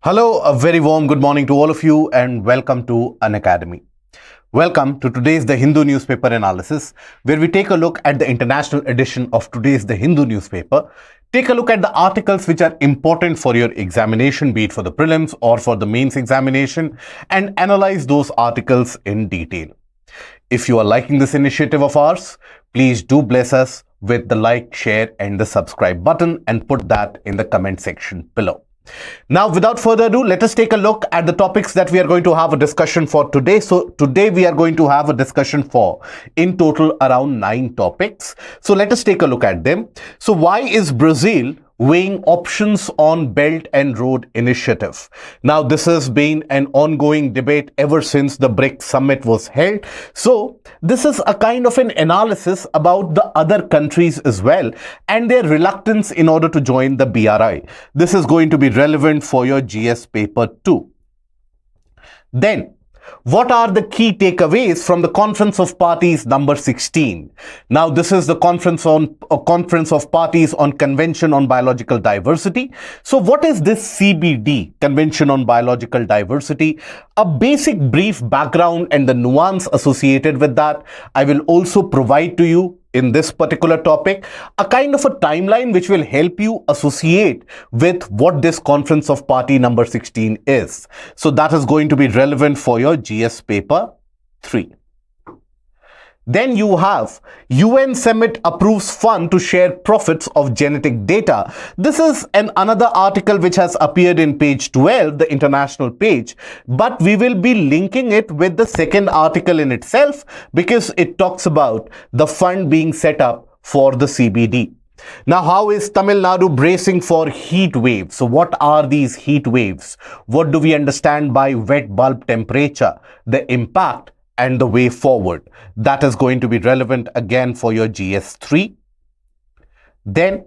Hello, a very warm good morning to all of you and welcome to Unacademy. Welcome to today's The Hindu newspaper analysis, where we take a look at the international edition of today's The Hindu newspaper, take a look at the articles which are important for your examination, be it for the prelims or for the mains examination, and analyze those articles in detail. If you are liking this initiative of ours, please do bless us with the like, share and the subscribe button and put that in the comment section below. Now, without further ado, let us take a look at the topics that we are going to have a discussion for today. So today we are going to have a discussion for, in total, around 9 topics. So let us take a look at them. So why is Brazil weighing options on Belt and Road Initiative? Now, this has been an ongoing debate ever since the BRICS summit was held. So this is a kind of an analysis about the other countries as well and their reluctance in order to join the BRI. This is going to be relevant for your GS paper 2. Then, what are the key takeaways from the Conference of Parties number 16? Now, this is the Conference of Parties on Convention on Biological Diversity. So, what is this CBD, Convention on Biological Diversity? A basic brief background and the nuance associated with that I will also provide to you in this particular topic, a kind of a timeline which will help you associate with what this Conference of Party number 16 is. So that is going to be relevant for your GS paper 3. Then you have UN Summit approves fund to share profits of genetic data. This is another article which has appeared in page 12, the international page, but we will be linking it with the second article in itself because it talks about the fund being set up for the CBD. Now, how is Tamil Nadu bracing for heat waves? So what are these heat waves? What do we understand by wet bulb temperature? The impact and the way forward. That is going to be relevant again for your GS3. Then,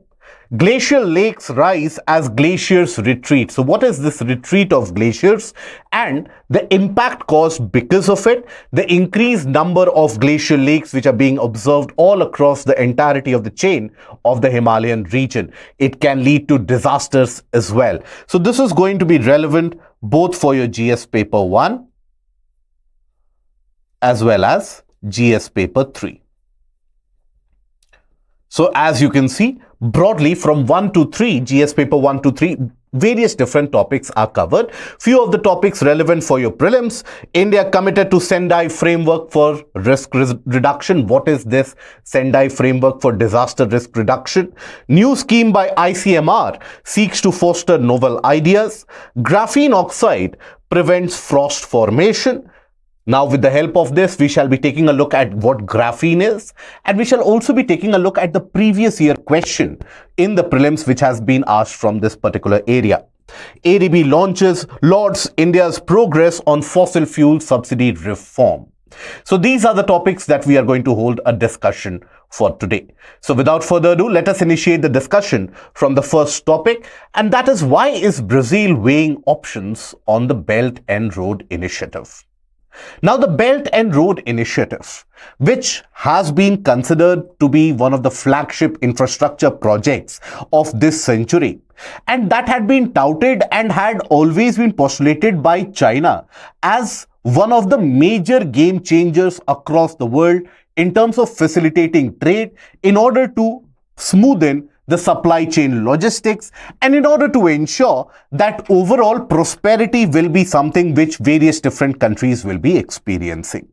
glacial lakes rise as glaciers retreat. So what is this retreat of glaciers and the impact caused because of it? The increased number of glacial lakes which are being observed all across the entirety of the chain of the Himalayan region. It can lead to disasters as well. So this is going to be relevant both for your GS paper 1 as well as GS paper 3. So as you can see, broadly from 1 to 3, GS paper 1 to 3, various different topics are covered. Few of the topics relevant for your prelims. India committed to Sendai Framework for risk reduction. What is this Sendai Framework for disaster risk reduction? New scheme by ICMR seeks to foster novel ideas. Graphene oxide prevents frost formation. Now, with the help of this, we shall be taking a look at what graphene is, and we shall also be taking a look at the previous year question in the prelims which has been asked from this particular area. ADB launches lauds India's progress on fossil fuel subsidy reform. So these are the topics that we are going to hold a discussion for today. So without further ado, let us initiate the discussion from the first topic, and that is, why is Brazil weighing options on the Belt and Road Initiative? Now, the Belt and Road Initiative, which has been considered to be one of the flagship infrastructure projects of this century, and that had been touted and had always been postulated by China as one of the major game changers across the world in terms of facilitating trade in order to smoothen the supply chain logistics and in order to ensure that overall prosperity will be something which various different countries will be experiencing.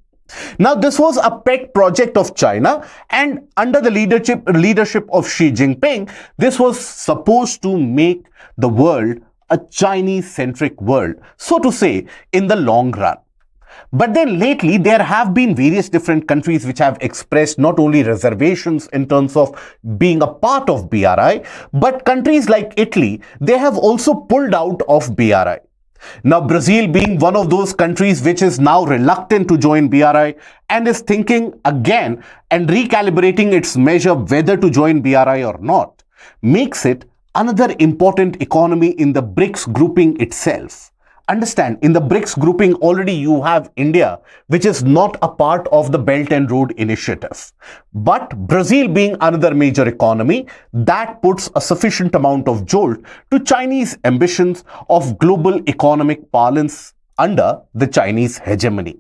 Now, this was a pet project of China, and under the leadership of Xi Jinping, this was supposed to make the world a Chinese-centric world, so to say, in the long run. But then lately, there have been various different countries which have expressed not only reservations in terms of being a part of BRI, but countries like Italy, they have also pulled out of BRI. Now, Brazil being one of those countries which is now reluctant to join BRI and is thinking again and recalibrating its measure whether to join BRI or not, makes it another important economy in the BRICS grouping itself. Understand, in the BRICS grouping already you have India, which is not a part of the Belt and Road Initiative. But Brazil being another major economy, that puts a sufficient amount of jolt to Chinese ambitions of global economic balance under the Chinese hegemony.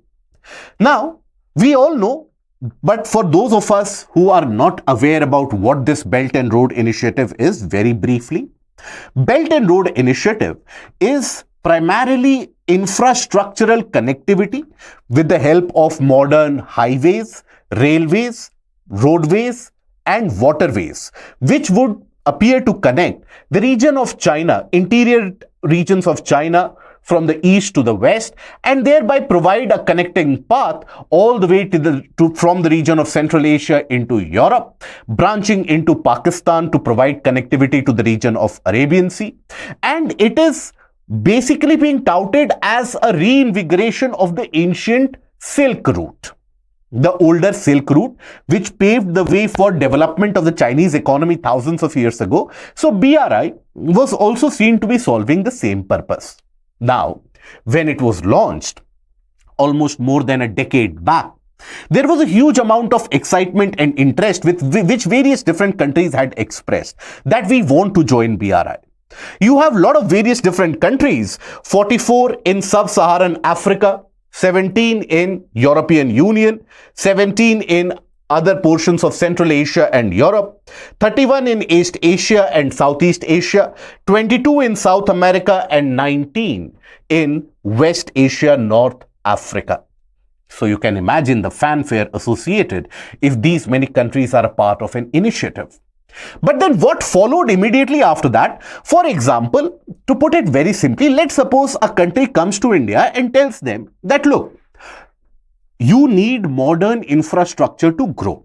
Now, we all know, but for those of us who are not aware about what this Belt and Road Initiative is, very briefly, Belt and Road Initiative is primarily infrastructural connectivity with the help of modern highways, railways, roadways, and waterways, which would appear to connect the region of China, interior regions of China, from the east to the west, and thereby provide a connecting path all the way from the region of Central Asia into Europe, branching into Pakistan to provide connectivity to the region of Arabian Sea. And it is basically being touted as a reinvigoration of the ancient Silk Route, the older Silk Route, which paved the way for development of the Chinese economy thousands of years ago. So BRI was also seen to be solving the same purpose. Now, when it was launched almost more than a decade back, there was a huge amount of excitement and interest with which various different countries had expressed that we want to join BRI. You have a lot of various different countries, 44 in Sub-Saharan Africa, 17 in European Union, 17 in other portions of Central Asia and Europe, 31 in East Asia and Southeast Asia, 22 in South America, and 19 in West Asia, North Africa. So you can imagine the fanfare associated if these many countries are a part of an initiative. But then what followed immediately after that? For example, to put it very simply, let's suppose a country comes to India and tells them that, look, you need modern infrastructure to grow.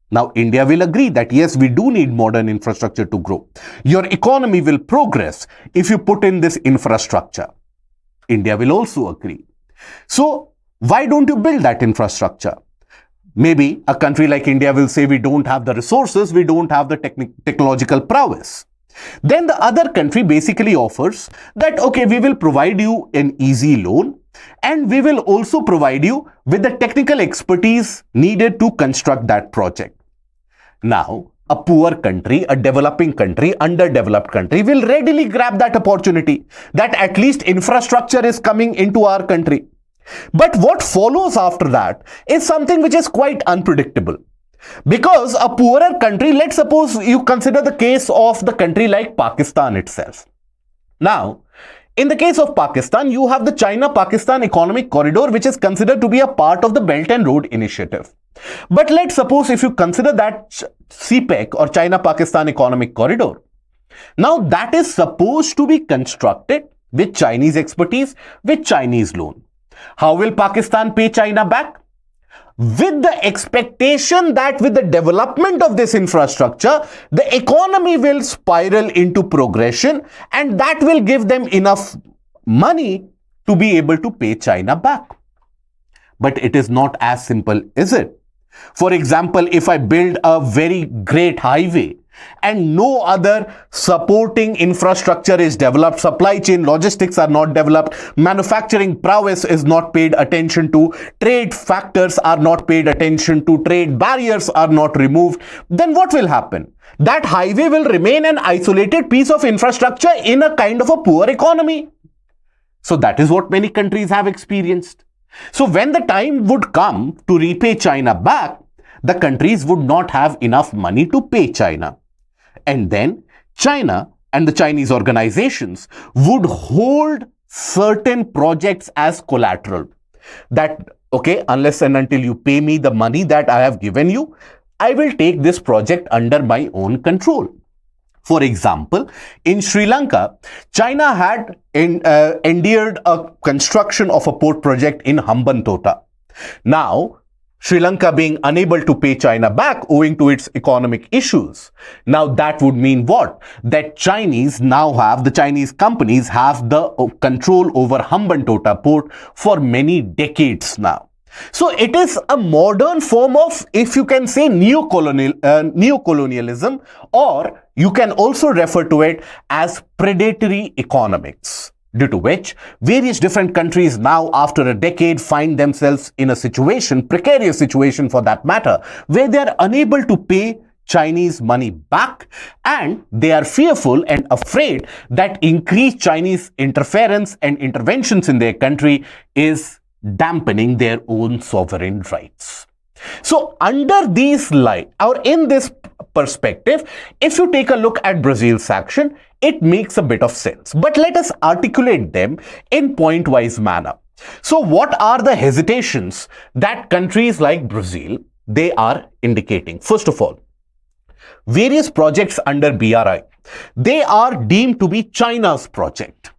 Now, India will agree that yes, we do need modern infrastructure to grow. Your economy will progress if you put in this infrastructure. India will also agree. So, why don't you build that infrastructure? Maybe a country like India will say we don't have the resources, we don't have the technological prowess. Then the other country basically offers that, okay, we will provide you an easy loan and we will also provide you with the technical expertise needed to construct that project. Now, a poor country, a developing country, underdeveloped country will readily grab that opportunity that at least infrastructure is coming into our country. But what follows after that is something which is quite unpredictable. Because a poorer country, let's suppose you consider the case of the country like Pakistan itself. Now, in the case of Pakistan, you have the China-Pakistan Economic Corridor, which is considered to be a part of the Belt and Road Initiative. But let's suppose if you consider that CPEC or China-Pakistan Economic Corridor, now that is supposed to be constructed with Chinese expertise, with Chinese loan. How will Pakistan pay China back? With the expectation that with the development of this infrastructure, the economy will spiral into progression and that will give them enough money to be able to pay China back. But it is not as simple, is it? For example, if I build a very great highway and no other supporting infrastructure is developed, supply chain logistics are not developed, manufacturing prowess is not paid attention to, trade factors are not paid attention to, trade barriers are not removed, then what will happen? That highway will remain an isolated piece of infrastructure in a kind of a poor economy. So that is what many countries have experienced. So when the time would come to repay China back, the countries would not have enough money to pay China. And then China and the Chinese organizations would hold certain projects as collateral. That, okay, unless and until you pay me the money that I have given you, I will take this project under my own control. For example, in Sri Lanka, China had endeared a construction of a port project in Hambantota. Now, Sri Lanka being unable to pay China back owing to its economic issues. Now that would mean what? That the Chinese companies have the control over Hambantota port for many decades now. So it is a modern form of, if you can say, neocolonialism, or you can also refer to it as predatory economics. due to which various different countries now after a decade find themselves in a situation, precarious situation for that matter, where they are unable to pay Chinese money back, and they are fearful and afraid that increased Chinese interference and interventions in their country is dampening their own sovereign rights. So under these light, or in this perspective, if you take a look at Brazil's action, it makes a bit of sense. But let us articulate them in point-wise manner. So what are the hesitations that countries like Brazil, they are indicating? First of all, various projects under BRI, they are deemed to be China's project,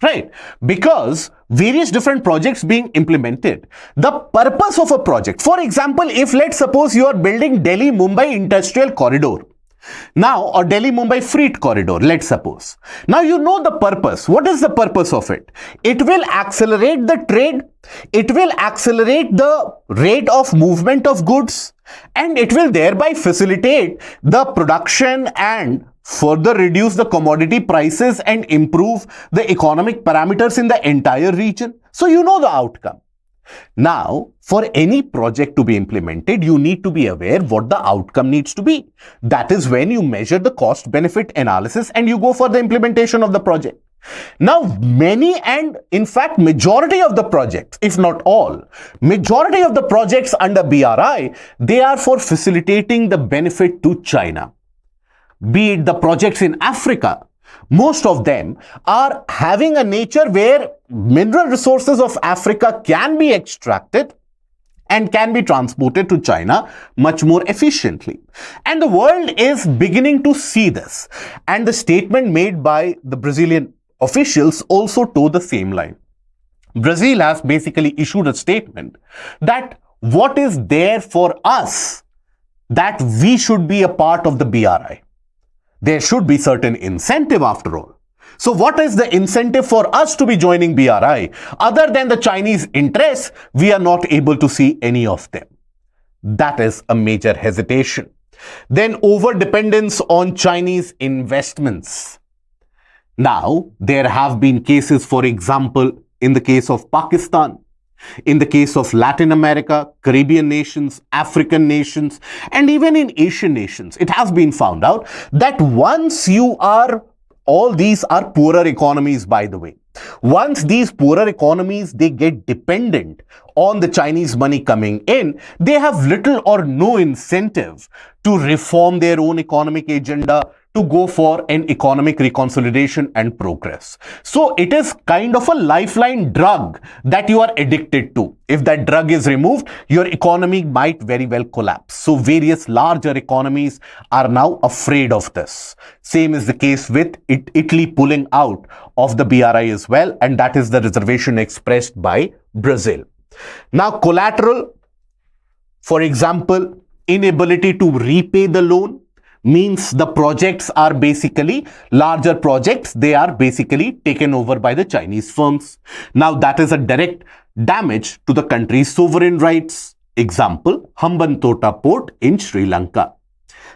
right? Because various different projects being implemented, the purpose of a project, for example, if let's suppose you are building Delhi-Mumbai industrial corridor, now, or Delhi-Mumbai freight corridor, let's suppose. Now you know the purpose. What is the purpose of it? It will accelerate the trade, it will accelerate the rate of movement of goods, and it will thereby facilitate the production and further reduce the commodity prices and improve the economic parameters in the entire region. So you know the outcome. Now, for any project to be implemented, you need to be aware what the outcome needs to be. That is when you measure the cost-benefit analysis and you go for the implementation of the project. Now, many and in fact, majority of the projects, if not all, majority of the projects under BRI, they are for facilitating the benefit to China. Be it the projects in Africa, most of them are having a nature where mineral resources of Africa can be extracted and can be transported to China much more efficiently. And the world is beginning to see this. And the statement made by the Brazilian officials also toe the same line. Brazil has basically issued a statement that what is there for us, that we should be a part of the BRI. There should be certain incentive after all. So what is the incentive for us to be joining BRI? Other than the Chinese interests, we are not able to see any of them. That is a major hesitation. Then over-dependence on Chinese investments. Now, there have been cases, for example, in the case of Pakistan, in the case of Latin America, Caribbean nations, African nations, and even in Asian nations, it has been found out that once you are, all these are poorer economies, by the way. Once these poorer economies, they get dependent on the Chinese money coming in, they have little or no incentive to reform their own economic agenda, to go for an economic reconsolidation and progress. So it is kind of a lifeline drug that you are addicted to. If that drug is removed, your economy might very well collapse. So various larger economies are now afraid of this. Same is the case with Italy pulling out of the BRI as well, and that is the reservation expressed by Brazil. Now, collateral, for example, inability to repay the loan, means the projects are basically larger projects. They are basically taken over by the Chinese firms. Now that is a direct damage to the country's sovereign rights. Example, Hambantota port in Sri Lanka.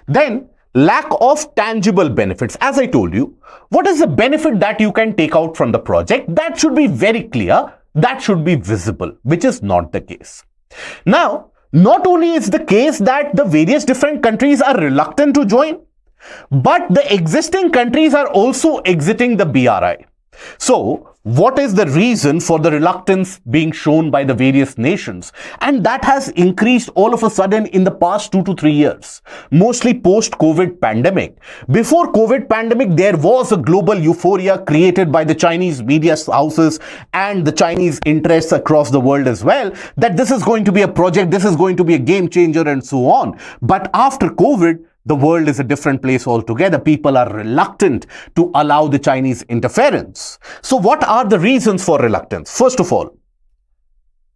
Then lack of tangible benefits. As I told you, what is the benefit that you can take out from the project? That should be very clear. That should be visible, which is not the case. Now, not only is the case that the various different countries are reluctant to join, but the existing countries are also exiting the BRI. So, what is the reason for the reluctance being shown by the various nations? And that has increased all of a sudden in the past 2 to 3 years, mostly post-COVID pandemic. Before COVID pandemic, there was a global euphoria created by the Chinese media houses and the Chinese interests across the world as well, that this is going to be a project, this is going to be a game changer and so on. But after COVID, the world is a different place altogether. People are reluctant to allow the Chinese interference. So what are the reasons for reluctance? First of all,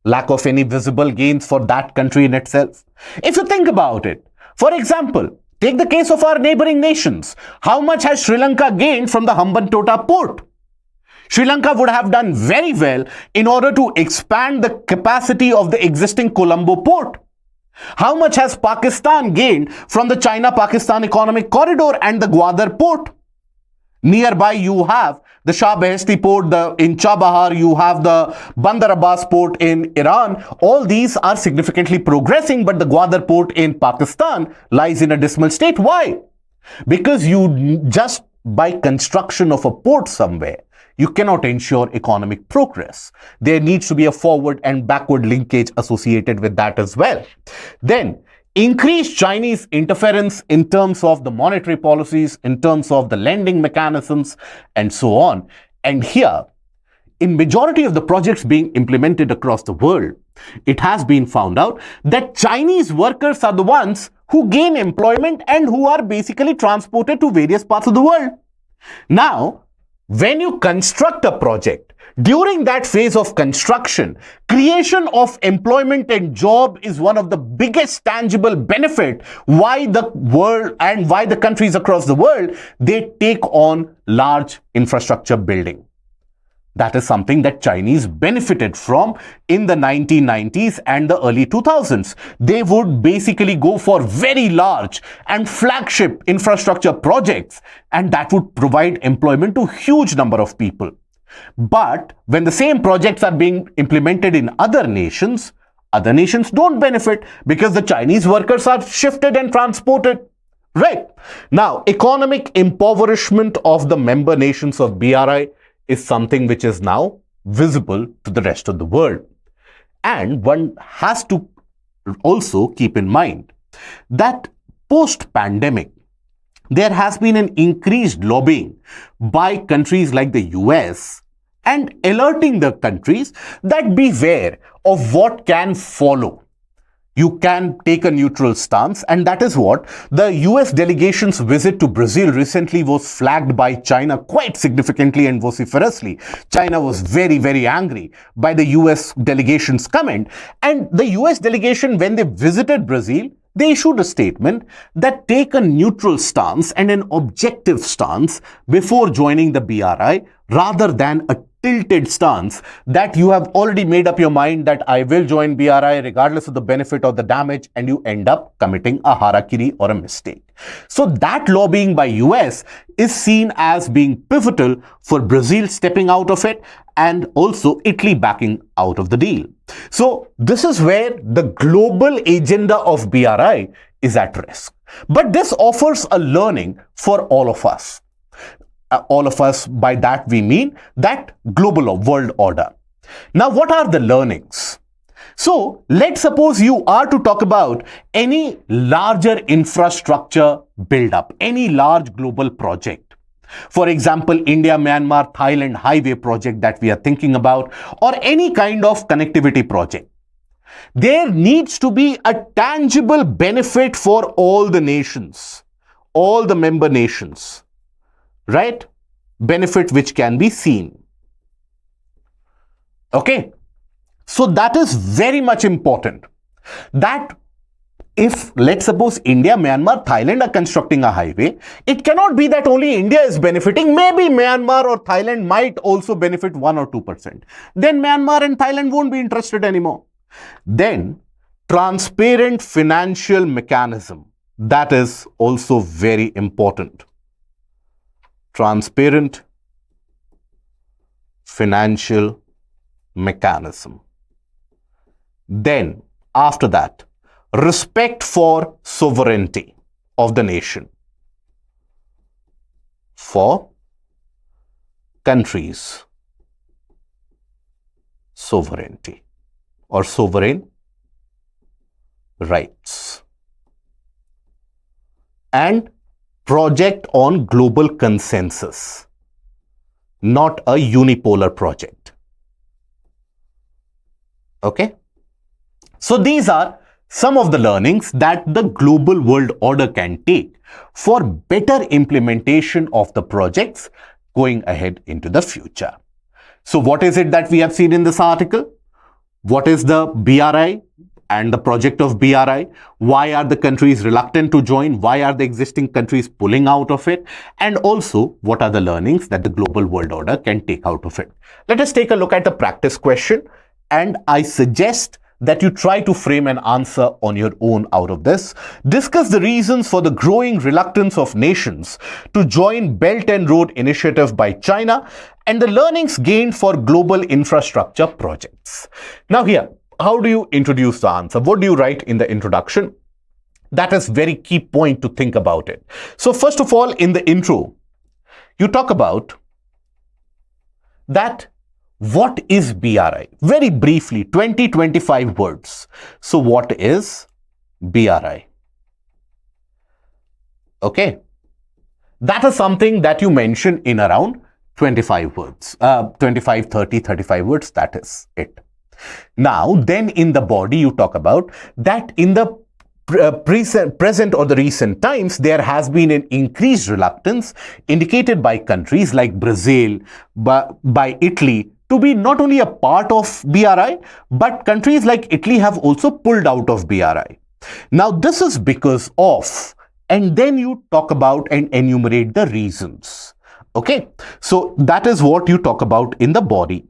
lack of any visible gains for that country in itself. If you think about it, for example, take the case of our neighboring nations. How much has Sri Lanka gained from the Hambantota port? Sri Lanka would have done very well in order to expand the capacity of the existing Colombo port. How much has Pakistan gained from the China-Pakistan economic corridor and the Gwadar port? Nearby, you have the Shah Beheshti port, in Chabahar, you have the Bandar Abbas port in Iran. All these are significantly progressing, but the Gwadar port in Pakistan lies in a dismal state. Why? Because you just by construction of a port somewhere, you cannot ensure economic progress. There needs to be a forward and backward linkage associated with that as well. Then, increased Chinese interference in terms of the monetary policies, in terms of the lending mechanisms, and so on. And here, in majority of the projects being implemented across the world, it has been found out that Chinese workers are the ones who gain employment and who are basically transported to various parts of the world. Now, when you construct a project, during that phase of construction, creation of employment and job is one of the biggest tangible benefit why the world and why the countries across the world, they take on large infrastructure building. That is something that Chinese benefited from in the 1990s and the early 2000s. They would basically go for very large and flagship infrastructure projects, and that would provide employment to a huge number of people. But when the same projects are being implemented in other nations don't benefit because the Chinese workers are shifted and transported. Right. Now, economic impoverishment of the member nations of BRI is something which is now visible to the rest of the world. And one has to also keep in mind that post-pandemic, there has been an increased lobbying by countries like the US and alerting the countries that beware of what can follow. You can take a neutral stance, and that is what the US delegation's visit to Brazil recently was flagged by China quite significantly and vociferously. China was very, very angry by the US delegation's comment, and the US delegation, when they visited Brazil, they issued a statement that take a neutral stance and an objective stance before joining the BRI rather than a tilted stance that you have already made up your mind that I will join BRI regardless of the benefit or the damage, and you end up committing a harakiri or a mistake. So that lobbying by US is seen as being pivotal for Brazil stepping out of it and also Italy backing out of the deal. So this is where the global agenda of BRI is at risk. But this offers a learning for all of us. All of us, by that we mean that global world order. Now, what are the learnings? So, let's suppose you are to talk about any larger infrastructure build-up, any large global project. For example, India-Myanmar-Thailand highway project that we are thinking about, or any kind of connectivity project. There needs to be a tangible benefit for all the nations, all the member nations. Right? Benefit which can be seen. Okay? So that is very much important. That if, let's suppose, India, Myanmar, Thailand are constructing a highway, it cannot be that only India is benefiting. Maybe Myanmar or Thailand might also benefit 1 or 2%. Then Myanmar and Thailand won't be interested anymore. Then, transparent financial mechanism. That is also very important. Transparent financial mechanism. Then, after that, respect for sovereignty of the nation. For countries, sovereignty or sovereign rights. And project on global consensus, not a unipolar project. Okay? So these are some of the learnings that the global world order can take for better implementation of the projects going ahead into the future. So what is it that we have seen in this article? What is the BRI and the project of BRI? Why are the countries reluctant to join? Why are the existing countries pulling out of it? And also, what are the learnings that the global world order can take out of it? Let us take a look at the practice question, and I suggest that you try to frame an answer on your own out of this. Discuss the reasons for the growing reluctance of nations to join Belt and Road Initiative by China and the learnings gained for global infrastructure projects. Now here, how do you introduce the answer? What do you write in the introduction? That is very key point to think about it. So first of all, in the intro, you talk about that what is BRI? Very briefly, 20-25 words. So what is BRI? Okay. That is something that you mention in around 25 words, 25, 30, 35 words. That is it. Now, then in the body, you talk about that in the present or the recent times, there has been an increased reluctance indicated by countries like Brazil, by Italy, to be not only a part of BRI, but countries like Italy have also pulled out of BRI. Now, this is because of, and then you talk about and enumerate the reasons. Okay, so that is what you talk about in the body.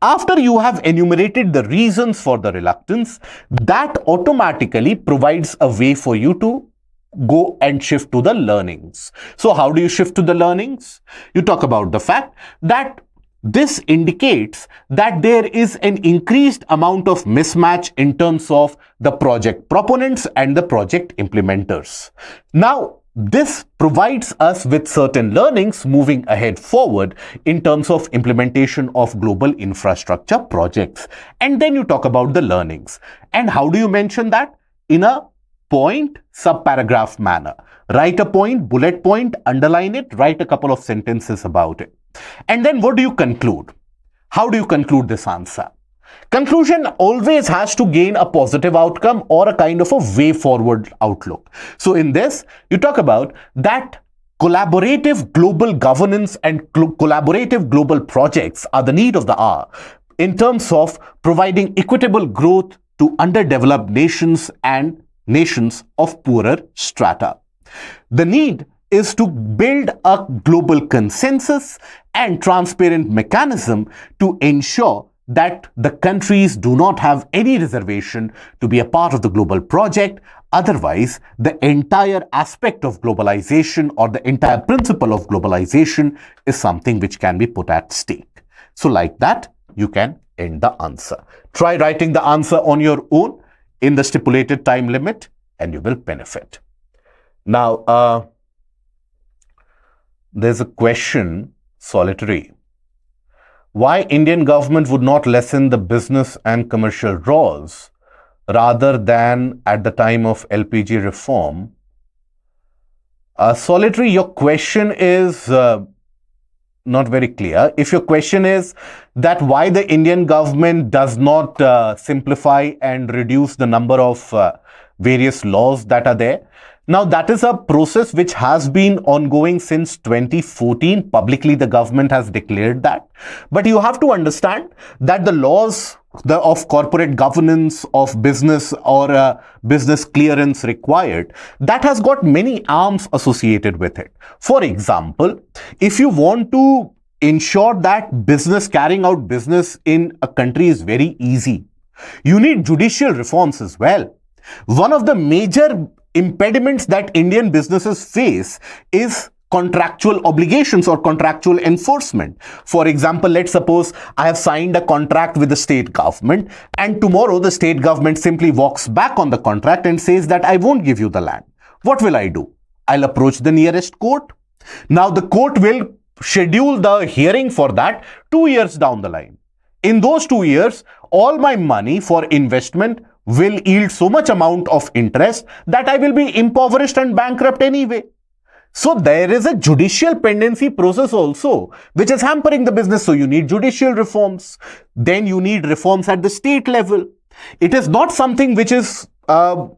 After you have enumerated the reasons for the reluctance, that automatically provides a way for you to go and shift to the learnings. So how do you shift to the learnings? You talk about the fact that this indicates that there is an increased amount of mismatch in terms of the project proponents and the project implementers. Now, this provides us with certain learnings moving ahead forward in terms of implementation of global infrastructure projects. And then you talk about the learnings. And how do you mention that? In a point, subparagraph manner. Write a point, bullet point, underline it, write a couple of sentences about it. And then what do you conclude? How do you conclude this answer? Conclusion always has to gain a positive outcome or a kind of a way forward outlook. So in this, you talk about that collaborative global governance and collaborative global projects are the need of the hour in terms of providing equitable growth to underdeveloped nations and nations of poorer strata. The need is to build a global consensus and transparent mechanism to ensure that the countries do not have any reservation to be a part of the global project. Otherwise, the entire aspect of globalization or the entire principle of globalization is something which can be put at stake. So like that, you can end the answer. Try writing the answer on your own in the stipulated time limit and you will benefit. Now, there's a question, solitary. Why Indian government would not lessen the business and commercial laws rather than at the time of LPG reform? Solitary, your question is not very clear. If your question is that why the Indian government does not simplify and reduce the number of various laws that are there, now that is a process which has been ongoing since 2014. Publicly, the government has declared that. But you have to understand that the laws of corporate governance, of business or business clearance required, that has got many arms associated with it. For example, if you want to ensure that business, carrying out business in a country is very easy, you need judicial reforms as well. One of the major impediments that Indian businesses face is contractual obligations or contractual enforcement. For example, let's suppose I have signed a contract with the state government and tomorrow the state government simply walks back on the contract and says that I won't give you the land. What will I do? I'll approach the nearest court. Now the court will schedule the hearing for that 2 years down the line. In those 2 years, all my money for investment will yield so much amount of interest that I will be impoverished and bankrupt anyway. So there is a judicial pendency process also, which is hampering the business. So you need judicial reforms. Then you need reforms at the state level. It is not something which is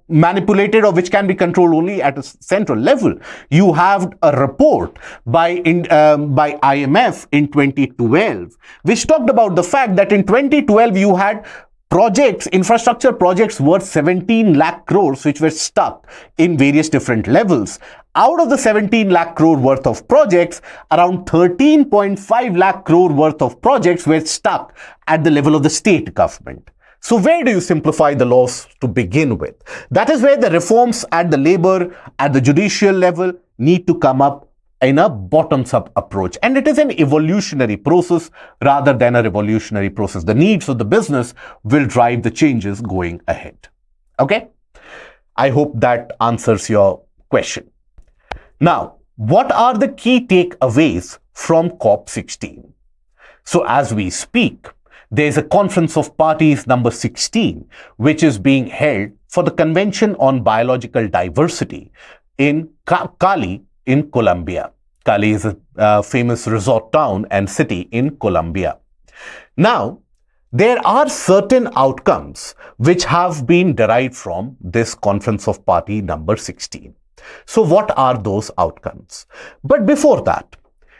manipulated or which can be controlled only at a central level. You have a report by IMF in 2012, which talked about the fact that in 2012 you had projects, infrastructure projects worth 17 lakh crores which were stuck in various different levels. Out of the 17 lakh crore worth of projects, around 13.5 lakh crore worth of projects were stuck at the level of the state government. So where do you simplify the laws to begin with? That is where the reforms at the labor, at the judicial level need to come up in a bottoms-up approach. And it is an evolutionary process rather than a revolutionary process. The needs of the business will drive the changes going ahead. Okay? I hope that answers your question. Now, what are the key takeaways from COP16? So as we speak, there is a Conference of Parties number 16, which is being held for the Convention on Biological Diversity in Cali in Colombia. Cali is a famous resort town and city in Colombia. Now, there are certain outcomes which have been derived from this Conference of Party number 16. So what are those outcomes? But before that,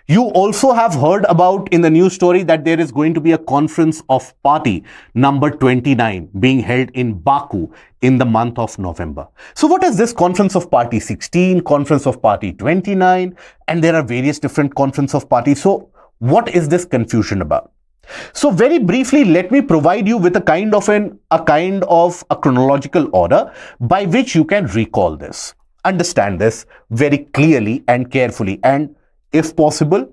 you also have heard about in the news story that there is going to be a Conference of Party number 29 being held in Baku in the month of November. So what is this Conference of Party 16, Conference of Party 29, and there are various different Conference of Parties. So what is this confusion about? So very briefly, let me provide you with a kind of a chronological order by which you can recall this, understand this very clearly and carefully, and if possible,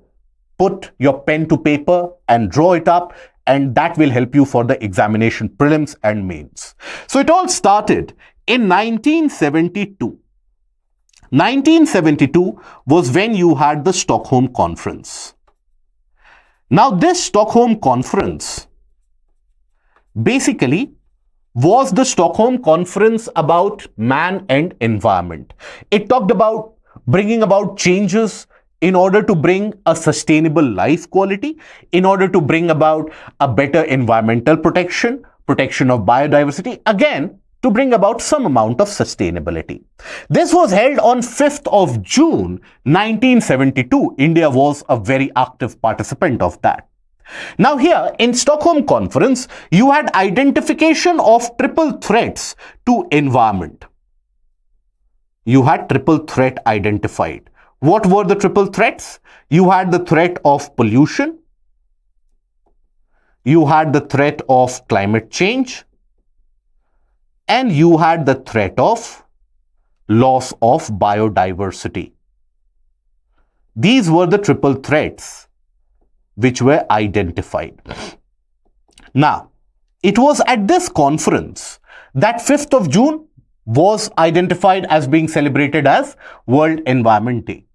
put your pen to paper and draw it up, and that will help you for the examination prelims and mains. So it all started in 1972. 1972 was when you had the Stockholm Conference. Now this Stockholm Conference basically was the Stockholm Conference about man and environment. It talked about bringing about changes in order to bring a sustainable life quality, in order to bring about a better environmental protection, protection of biodiversity, again, to bring about some amount of sustainability. This was held on 5th of June, 1972. India was a very active participant of that. Now here in Stockholm Conference, you had identification of triple threats to environment. You had triple threat identified. What were the triple threats? You had the threat of pollution, you had the threat of climate change, and you had the threat of loss of biodiversity. These were the triple threats which were identified. Now, it was at this conference that 5th of June was identified as being celebrated as World Environment Day.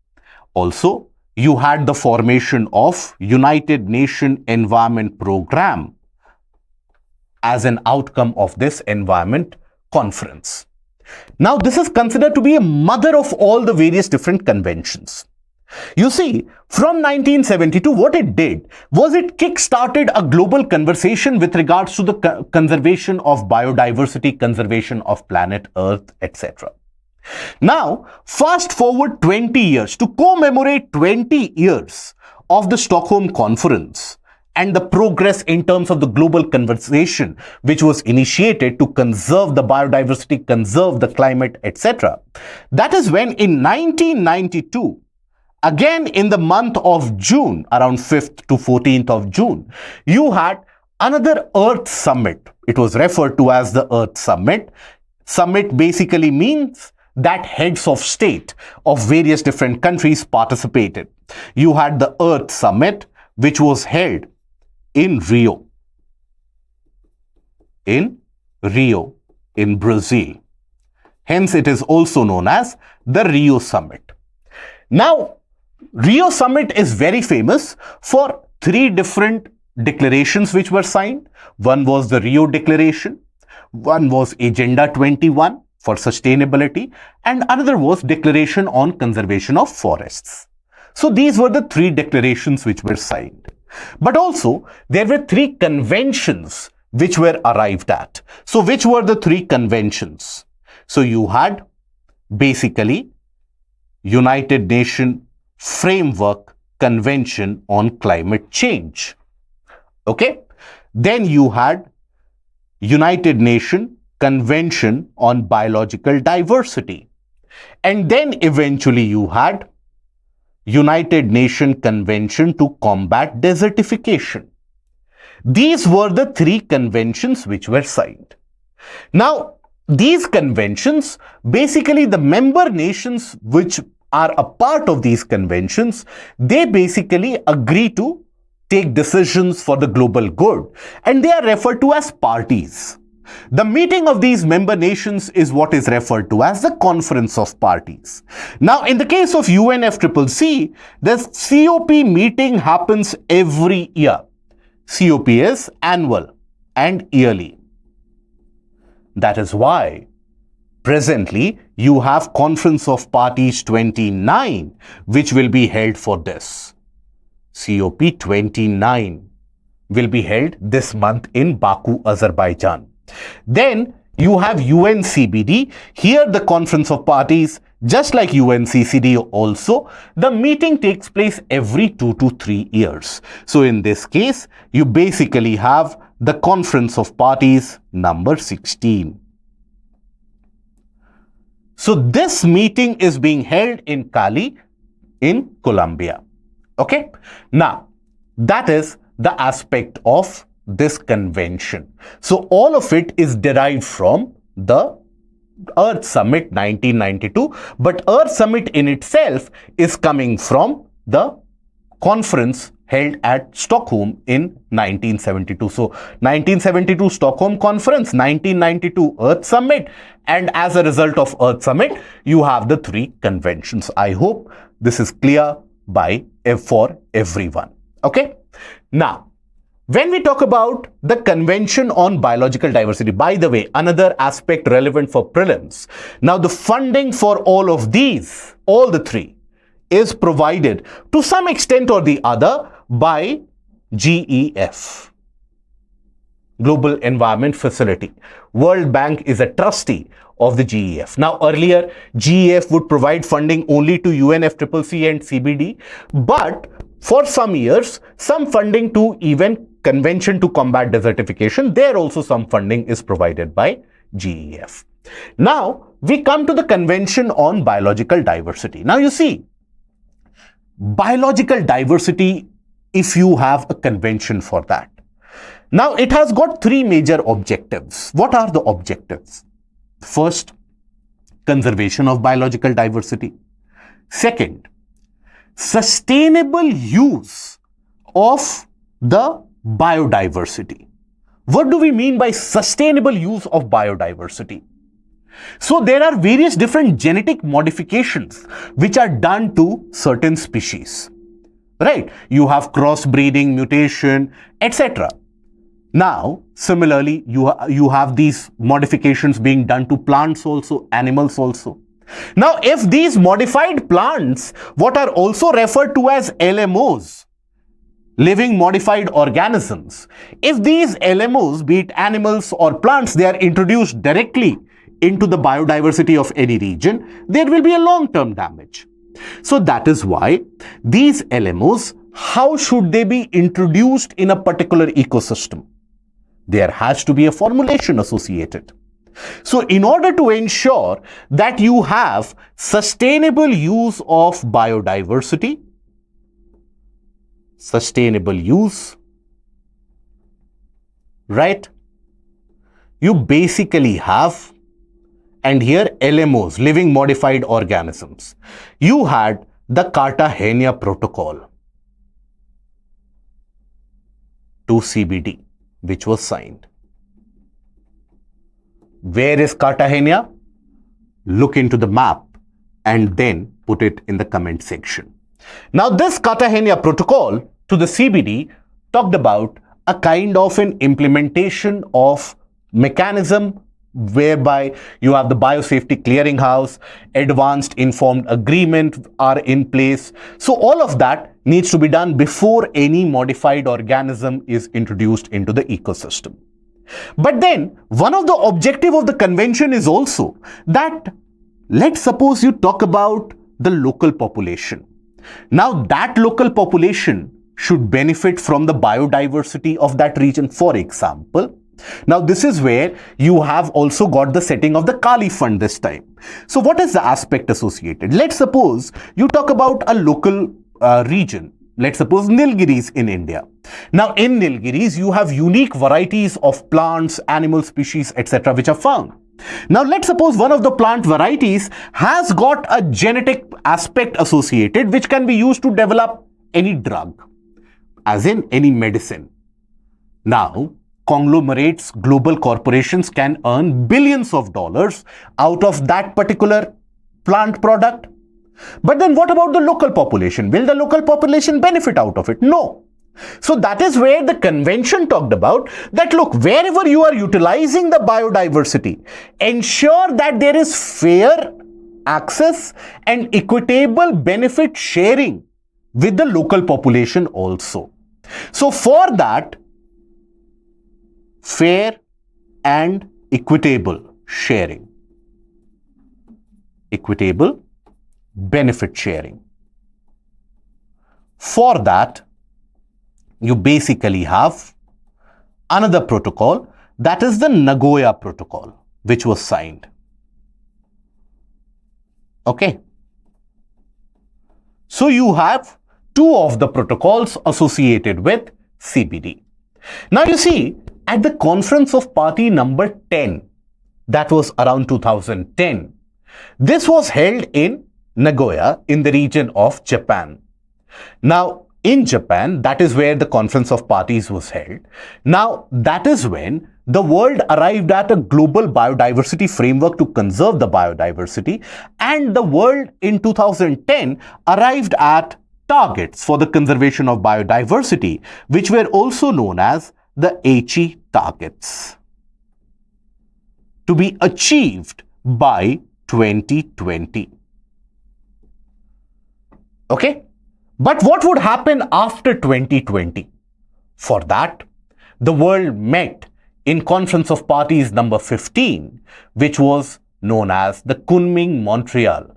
Also, you had the formation of United Nations Environment Program as an outcome of this environment conference. Now, this is considered to be a mother of all the various different conventions. You see, from 1972, what it did was it kick-started a global conversation with regards to the conservation of biodiversity, conservation of planet Earth, etc. Now, fast forward 20 years to commemorate 20 years of the Stockholm Conference and the progress in terms of the global conversation which was initiated to conserve the biodiversity, conserve the climate, etc. That is when in 1992, again in the month of June, around 5th to 14th of June, you had another Earth Summit. It was referred to as the Earth Summit. Summit basically means that heads of state of various different countries participated. You had the Earth Summit, which was held in Rio, in Brazil. Hence, it is also known as the Rio Summit. Now, Rio Summit is very famous for three different declarations which were signed. One was the Rio Declaration, one was Agenda 21 for sustainability, and another was Declaration on Conservation of Forests. So these were the three declarations which were signed. But also, there were three conventions which were arrived at. So which were the three conventions? So you had basically United Nations Framework Convention on Climate Change. Okay. Then you had United Nations Convention on Biological Diversity. And then eventually you had United Nations Convention to Combat Desertification. These were the three conventions which were signed. Now, these conventions, basically the member nations which are a part of these conventions, they basically agree to take decisions for the global good, and they are referred to as parties. The meeting of these member nations is what is referred to as the Conference of Parties. Now, in the case of UNFCCC, the COP meeting happens every year. COP is annual and yearly. That is why presently you have Conference of Parties 29, which will be held for this. COP 29 will be held this month in Baku, Azerbaijan. Then you have UNCBD. Here the Conference of Parties, just like UNCCD also, the meeting takes place every 2 to 3 years. So in this case, you basically have the Conference of Parties number 16. So this meeting is being held in Cali in Colombia. Okay. Now, that is the aspect of this convention. So all of it is derived from the Earth Summit 1992, but Earth Summit in itself is coming from the conference held at Stockholm in 1972. So 1972 Stockholm Conference, 1992 Earth Summit, and as a result of Earth Summit, you have the three conventions. I hope this is clear for everyone. Okay. Now, when we talk about the Convention on Biological Diversity, by the way, another aspect relevant for prelims. Now, the funding for all of these, all the three, is provided to some extent or the other by GEF, Global Environment Facility. World Bank is a trustee of the GEF. Now, earlier, GEF would provide funding only to UNFCCC and CBD, but for some years, some funding to even Convention to Combat Desertification, there also some funding is provided by GEF. Now, we come to the Convention on Biological Diversity. Now, you see, biological diversity, if you have a convention for that. Now, it has got three major objectives. What are the objectives? First, conservation of biological diversity. Second, sustainable use of the biodiversity. What do we mean by sustainable use of biodiversity? So there are various different genetic modifications which are done to certain species, right? You have crossbreeding, mutation, etc. Now, similarly, you have these modifications being done to plants also, animals also. Now, if these modified plants, what are also referred to as LMOs, living modified organisms, if these LMOs, be it animals or plants, they are introduced directly into the biodiversity of any region, there will be a long-term damage. So that is why these LMOs, how should they be introduced in a particular ecosystem? There has to be a formulation associated. So in order to ensure that you have sustainable use of biodiversity, sustainable use, right? You basically have, and here LMOs, living modified organisms. You had the Cartagena Protocol to CBD, which was signed. Where is Cartagena? Look into the map and then put it in the comment section. Now, this Cartagena Protocol to the CBD talked about a kind of an implementation of mechanism whereby you have the biosafety clearinghouse, advanced informed agreement are in place. So all of that needs to be done before any modified organism is introduced into the ecosystem. But then one of the objective of the convention is also that, let's suppose you talk about the local population. Now that local population should benefit from the biodiversity of that region, for example. Now this is where you have also got the setting of the Kali Fund this time. So what is the aspect associated? Let's suppose you talk about a local region. Let's suppose Nilgiris in India. Now, in Nilgiris, you have unique varieties of plants, animal species, etc., which are found. Now, let's suppose one of the plant varieties has got a genetic aspect associated, which can be used to develop any drug, as in any medicine. Now, conglomerates, global corporations can earn billions of dollars out of that particular plant product. But then what about the local population? Will the local population benefit out of it? No. So that is where the convention talked about that, look, wherever you are utilizing the biodiversity, ensure that there is fair access and equitable benefit sharing with the local population also. So for that, fair and equitable sharing, equitable benefit sharing. For that, you basically have another protocol, that is the Nagoya Protocol, which was signed. Okay. So you have two of the protocols associated with CBD. Now you see, at the Conference of Party number 10, that was around 2010, this was held in Nagoya in the region of Japan. Now, in Japan, that is where the Conference of Parties was held. Now, that is when the world arrived at a global biodiversity framework to conserve the biodiversity, and the world in 2010 arrived at targets for the conservation of biodiversity, which were also known as the Aichi targets, to be achieved by 2020. Okay? But what would happen after 2020? For that, the world met in Conference of Parties number 15, which was known as the Kunming-Montreal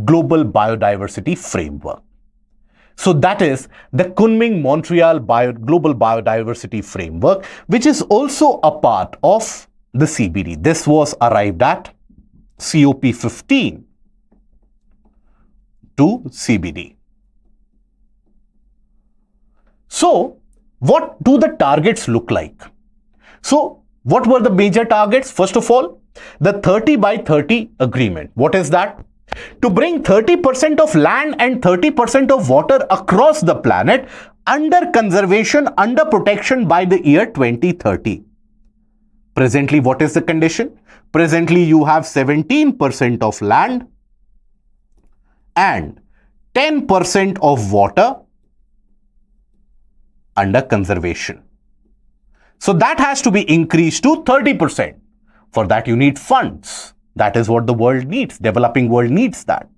Global Biodiversity Framework. So that is the Kunming-Montreal Global Biodiversity Framework, which is also a part of the CBD. This was arrived at COP15 to CBD. So, what do the targets look like? So, what were the major targets? First of all, the 30 by 30 agreement. What is that? To bring 30% of land and 30% of water across the planet under conservation, under protection by the year 2030. Presently, what is the condition? Presently, you have 17% of land and 10% of water under conservation. So that has to be increased to 30%. For that you need funds. That is what the world needs. Developing world needs that.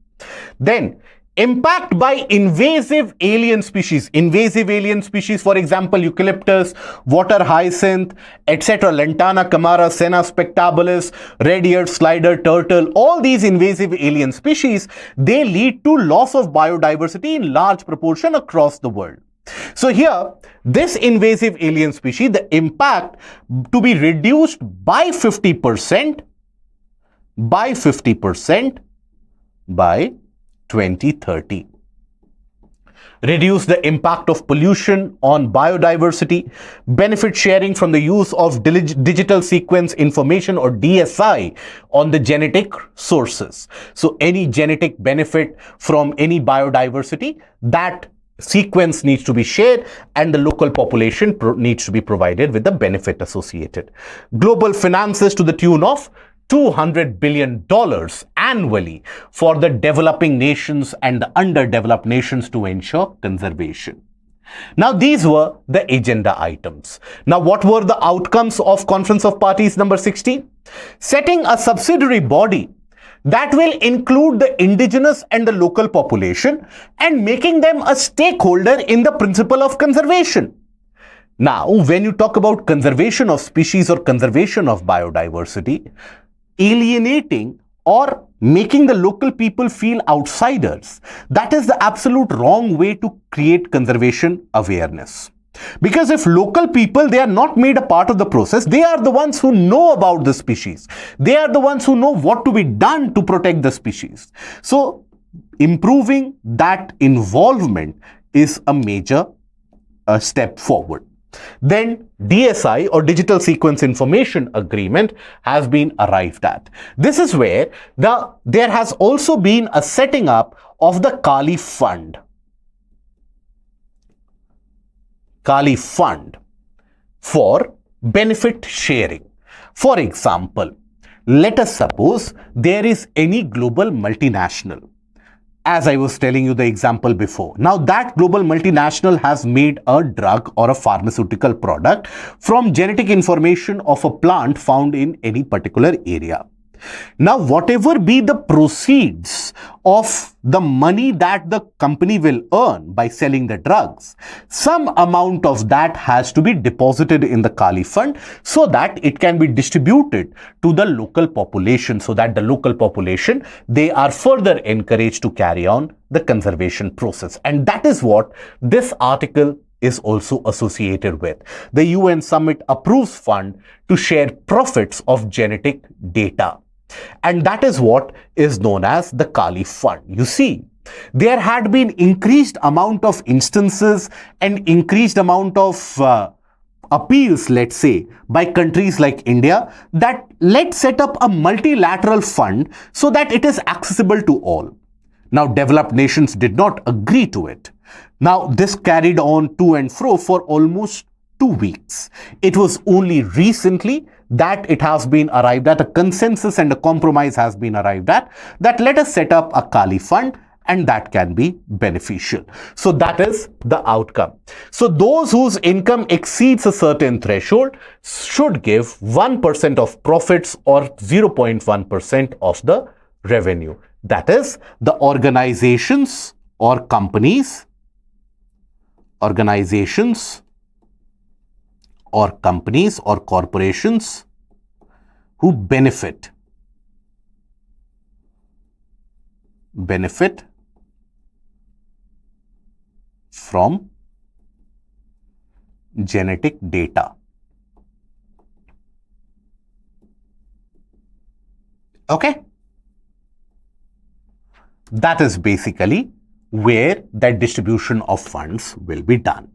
Then impact by invasive alien species. Invasive alien species, for example, eucalyptus, water hyacinth, etc. Lantana camara, Senna spectabilis, red-eared slider turtle, all these invasive alien species, they lead to loss of biodiversity in large proportion across the world. So here, this invasive alien species, the impact to be reduced by 50% by 2030. Reduce the impact of pollution on biodiversity, benefit sharing from the use of digital sequence information or DSI on the genetic sources. So any genetic benefit from any biodiversity, that sequence needs to be shared and the local population needs to be provided with the benefit associated. Global finances to the tune of $200 billion annually for the developing nations and the underdeveloped nations to ensure conservation. Now, these were the agenda items. Now, what were the outcomes of Conference of Parties number 16? Setting a subsidiary body that will include the indigenous and the local population and making them a stakeholder in the principle of conservation. Now, when you talk about conservation of species or conservation of biodiversity, alienating or making the local people feel outsiders, that is the absolute wrong way to create conservation awareness. Because if local people, they are not made a part of the process, they are the ones who know about the species. They are the ones who know what to be done to protect the species. So, improving that involvement is a major step forward. Then DSI or Digital Sequence Information Agreement has been arrived at. This is where there has also been a setting up of the Kali Fund. Kali Fund for benefit sharing. For example, let us suppose there is any global multinational. As I was telling you the example before. Now that global multinational has made a drug or a pharmaceutical product from genetic information of a plant found in any particular area. Now, whatever be the proceeds of the money that the company will earn by selling the drugs, some amount of that has to be deposited in the Kali Fund so that it can be distributed to the local population, so that the local population, they are further encouraged to carry on the conservation process. And that is what this article is also associated with. The UN Summit approves fund to share profits of genetic data. And that is what is known as the Kali Fund. You see, there had been increased amount of instances and increased amount of appeals, let's say, by countries like India that let's set up a multilateral fund so that it is accessible to all. Now, developed nations did not agree to it. Now, this carried on to and fro for almost 2 weeks. It was only recently that it has been arrived at, a consensus and a compromise has been arrived at, that let us set up a Kali Fund and that can be beneficial. So that is the outcome. So those whose income exceeds a certain threshold should give 1% of profits or 0.1% of the revenue. That is, the organizations or companies or corporations who benefit from genetic data. Okay? That is basically where that distribution of funds will be done.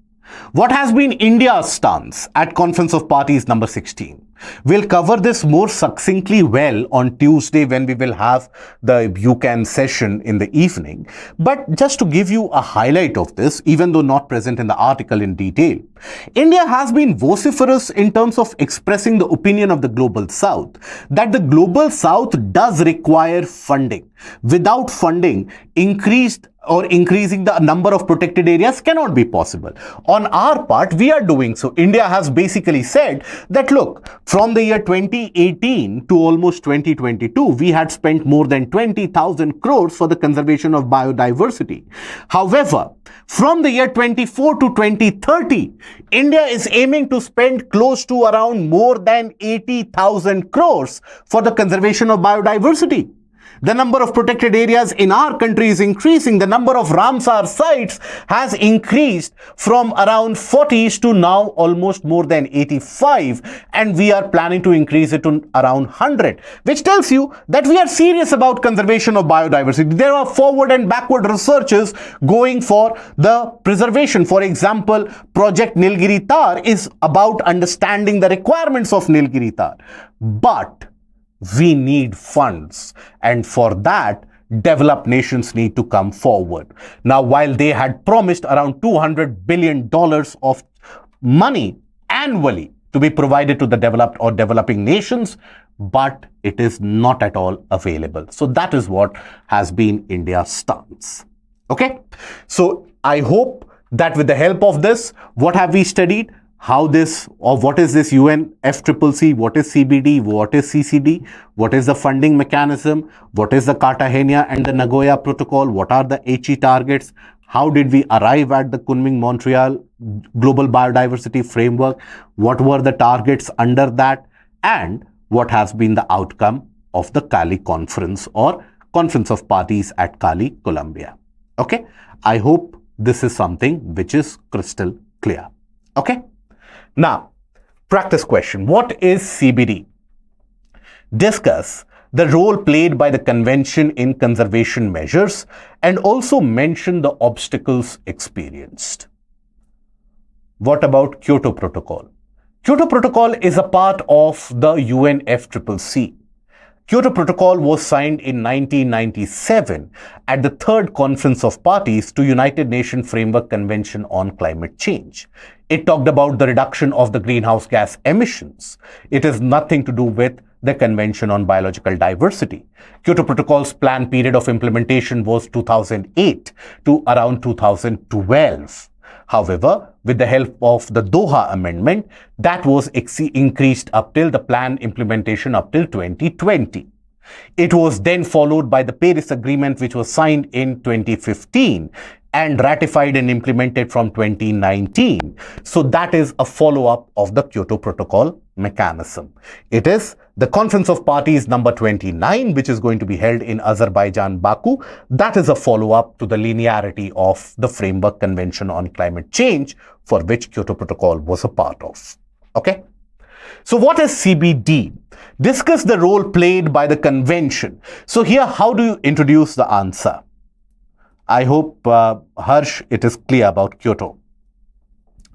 What has been India's stance at Conference of Parties number 16? We'll cover this more succinctly well on Tuesday when we will have the UCAN session in the evening. But just to give you a highlight of this, even though not present in the article in detail, India has been vociferous in terms of expressing the opinion of the Global South that the Global South does require funding. Without funding, increasing the number of protected areas cannot be possible. On our part, we are doing so. India has basically said that, look, from the year 2018 to almost 2022, we had spent more than 20,000 crores for the conservation of biodiversity. However, from the year 24 to 2030, India is aiming to spend close to around more than 80,000 crores for the conservation of biodiversity. The number of protected areas in our country is increasing. The number of Ramsar sites has increased from around 40s to now almost more than 85. And we are planning to increase it to around 100, which tells you that we are serious about conservation of biodiversity. There are forward and backward researchers going for the preservation. For example, Project Nilgiri Tar is about understanding the requirements of Nilgiri Tar. But we need funds, and for that, developed nations need to come forward. Now, while they had promised around $200 billion of money annually to be provided to the developed or developing nations, but it is not at all available. So that is what has been India's stance. Okay, so I hope that with the help of this, what have we studied? How this, or what is this UNFCCC, what is CBD, what is CCD, what is the funding mechanism, what is the Cartagena and the Nagoya Protocol, what are the HE targets, how did we arrive at the Kunming-Montreal Global Biodiversity Framework, what were the targets under that, and what has been the outcome of the Cali Conference or Conference of Parties at Cali, Colombia. Okay, I hope this is something which is crystal clear. Okay. Now, practice question. What is CBD? Discuss the role played by the convention in conservation measures and also mention the obstacles experienced. What about Kyoto Protocol? Kyoto Protocol is a part of the UNFCCC. Kyoto Protocol was signed in 1997 at the third conference of parties to United Nations Framework Convention on Climate Change. It talked about the reduction of the greenhouse gas emissions. It has nothing to do with the Convention on Biological Diversity. Kyoto Protocol's planned period of implementation was 2008 to around 2012. However, with the help of the Doha Amendment, that was increased up till the planned implementation up till 2020. It was then followed by the Paris Agreement, which was signed in 2015 and ratified and implemented from 2019. So that is a follow-up of the Kyoto Protocol mechanism. It is the Conference of Parties number 29, which is going to be held in Azerbaijan, Baku. That is a follow-up to the linearity of the Framework Convention on Climate Change, for which Kyoto Protocol was a part of. Okay? So what is CBD? Discuss the role played by the convention. So here, how do you introduce the answer? I hope, Harsh, it is clear about Kyoto.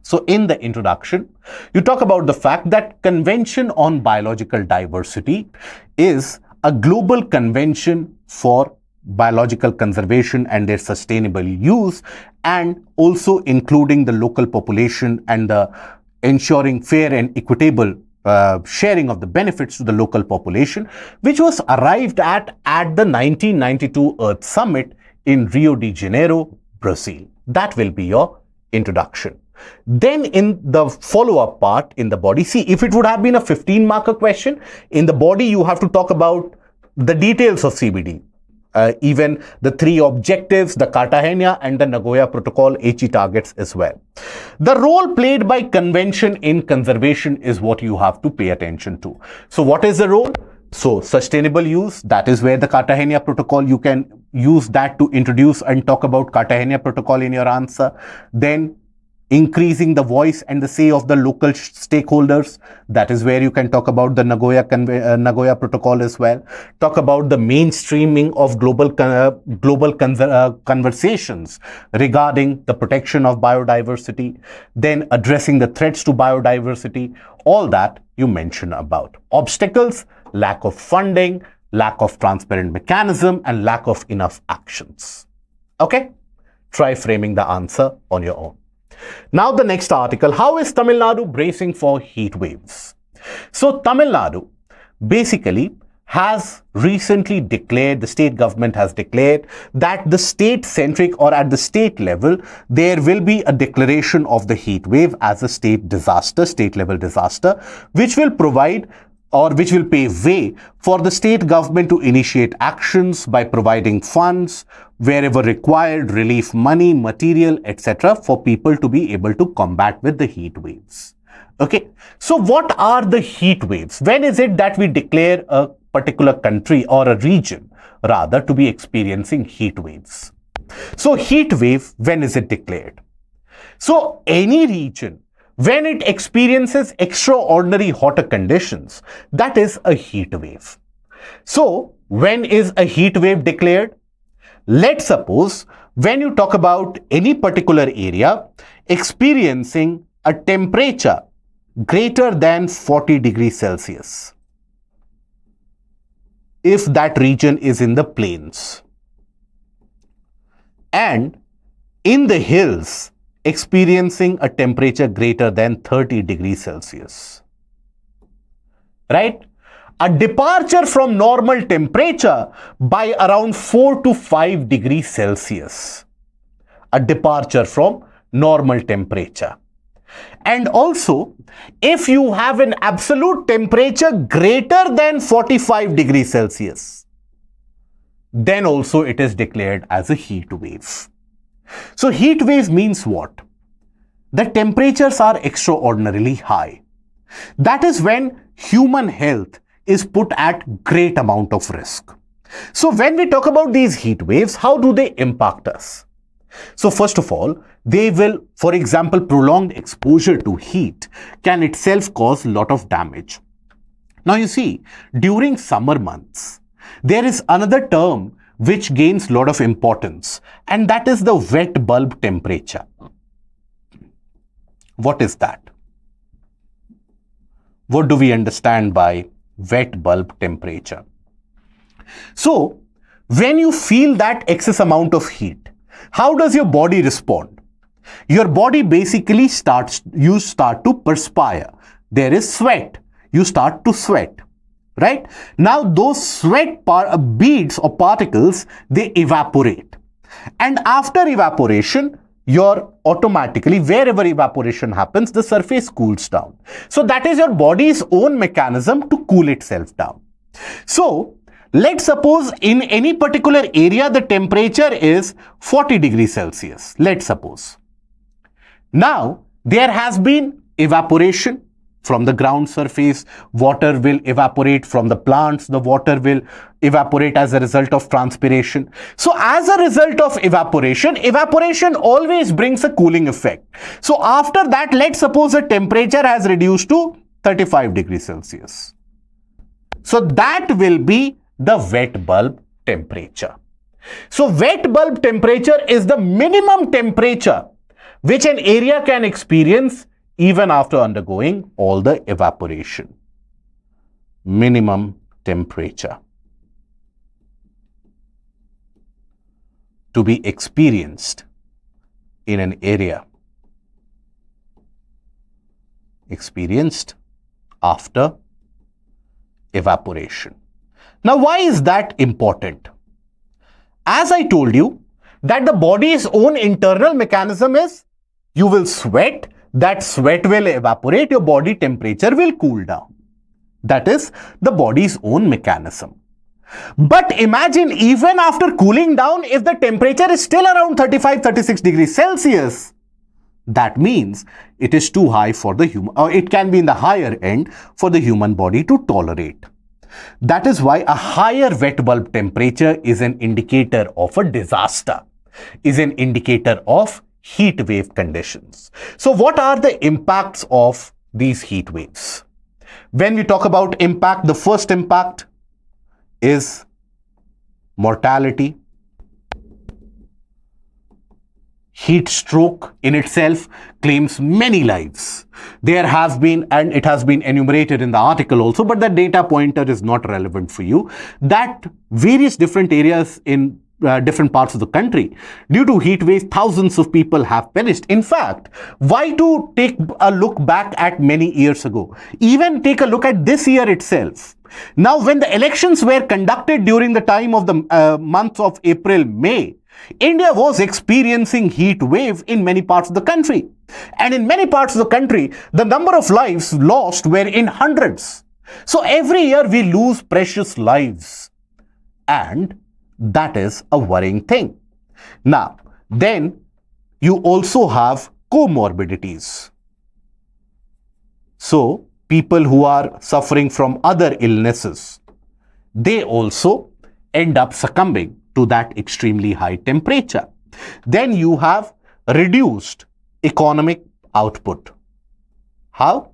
So in the introduction, you talk about the fact that Convention on Biological Diversity is a global convention for biological conservation and their sustainable use, and also including the local population and the ensuring fair and equitable sharing of the benefits to the local population, which was arrived at the 1992 Earth Summit in Rio de Janeiro, Brazil. That will be your introduction. Then in the follow-up part in the body, see, if it would have been a 15-marker question, in the body you have to talk about the details of CBD. Even the three objectives, the Cartagena and the Nagoya Protocol HE targets as well. The role played by convention in conservation is what you have to pay attention to. So what is the role? So sustainable use, that is where the Cartagena Protocol, you can use that to introduce and talk about Cartagena Protocol in your answer. Then increasing the voice and the say of the local stakeholders, that is where you can talk about the Nagoya Protocol as well. Talk about the mainstreaming of global conversations regarding the protection of biodiversity, then addressing the threats to biodiversity, all that you mention about. Obstacles, lack of funding, lack of transparent mechanism, and lack of enough actions. Okay? Try framing the answer on your own. Now the next article, how is Tamil Nadu bracing for heat waves? So Tamil Nadu basically has recently declared, the state government has declared that the state-centric or at the state level, there will be a declaration of the heat wave as a state disaster, state-level disaster, which will provide or which will pave way for the state government to initiate actions by providing funds wherever required, relief money, material, etc. for people to be able to combat with the heat waves. Okay, so what are the heat waves? When is it that we declare a particular country or a region rather to be experiencing heat waves? So heat wave, when is it declared? So any region, when it experiences extraordinary hotter conditions, that is a heat wave. So when is a heat wave declared? Let's suppose when you talk about any particular area experiencing a temperature greater than 40 degrees Celsius, if that region is in the plains, and in the hills experiencing a temperature greater than 30 degrees Celsius, right? A departure from normal temperature by around 4 to 5 degrees Celsius. A departure from normal temperature. And also, if you have an absolute temperature greater than 45 degrees Celsius, then also it is declared as a heat wave. So heat wave means what? The temperatures are extraordinarily high. That is when human health is put at great amount of risk. So when we talk about these heat waves, how do they impact us? So first of all, they will, for example, prolonged exposure to heat can itself cause a lot of damage. Now you see, during summer months, there is another term which gains a lot of importance, and that is the wet bulb temperature. What is that? What do we understand by wet bulb temperature? So, when you feel that excess amount of heat, how does your body respond? Your body basically you start to perspire. There is sweat. You start to sweat, right? Now, those sweat beads or particles, they evaporate. And after evaporation, automatically, wherever evaporation happens, the surface cools down. So that is your body's own mechanism to cool itself down. So let's suppose in any particular area, the temperature is 40 degrees Celsius. Let's suppose. Now, there has been evaporation from the ground surface. Water will evaporate from the plants. The water will evaporate as a result of transpiration. So as a result of evaporation always brings a cooling effect. So after that, let's suppose the temperature has reduced to 35 degrees Celsius. So that will be the wet bulb temperature. So wet bulb temperature is the minimum temperature which an area can experience even after undergoing all the evaporation. Minimum temperature to be experienced in an area. Experienced after evaporation. Now, why is that important? As I told you, that the body's own internal mechanism is you will sweat. That sweat will evaporate, your body temperature will cool down. That is the body's own mechanism. But imagine even after cooling down, if the temperature is still around 35-36 degrees Celsius, that means it is too high for the human, or it can be in the higher end for the human body to tolerate. That is why a higher wet bulb temperature is an indicator of a disaster, is an indicator of heat wave conditions. So what are the impacts of these heat waves? When we talk about impact, the first impact is mortality. Heat stroke in itself claims many lives. There have been, and it has been enumerated in the article also, but the data pointer is not relevant for you, that various different areas in different parts of the country, due to heat waves, thousands of people have perished. In fact, why to take a look back at many years ago? Even take a look at this year itself. Now, when the elections were conducted during the time of the months of April, May, India was experiencing heat wave in many parts of the country. And in many parts of the country, the number of lives lost were in hundreds. So every year we lose precious lives. And that is a worrying thing. Now, then you also have comorbidities. So, people who are suffering from other illnesses, they also end up succumbing to that extremely high temperature. Then you have reduced economic output. How?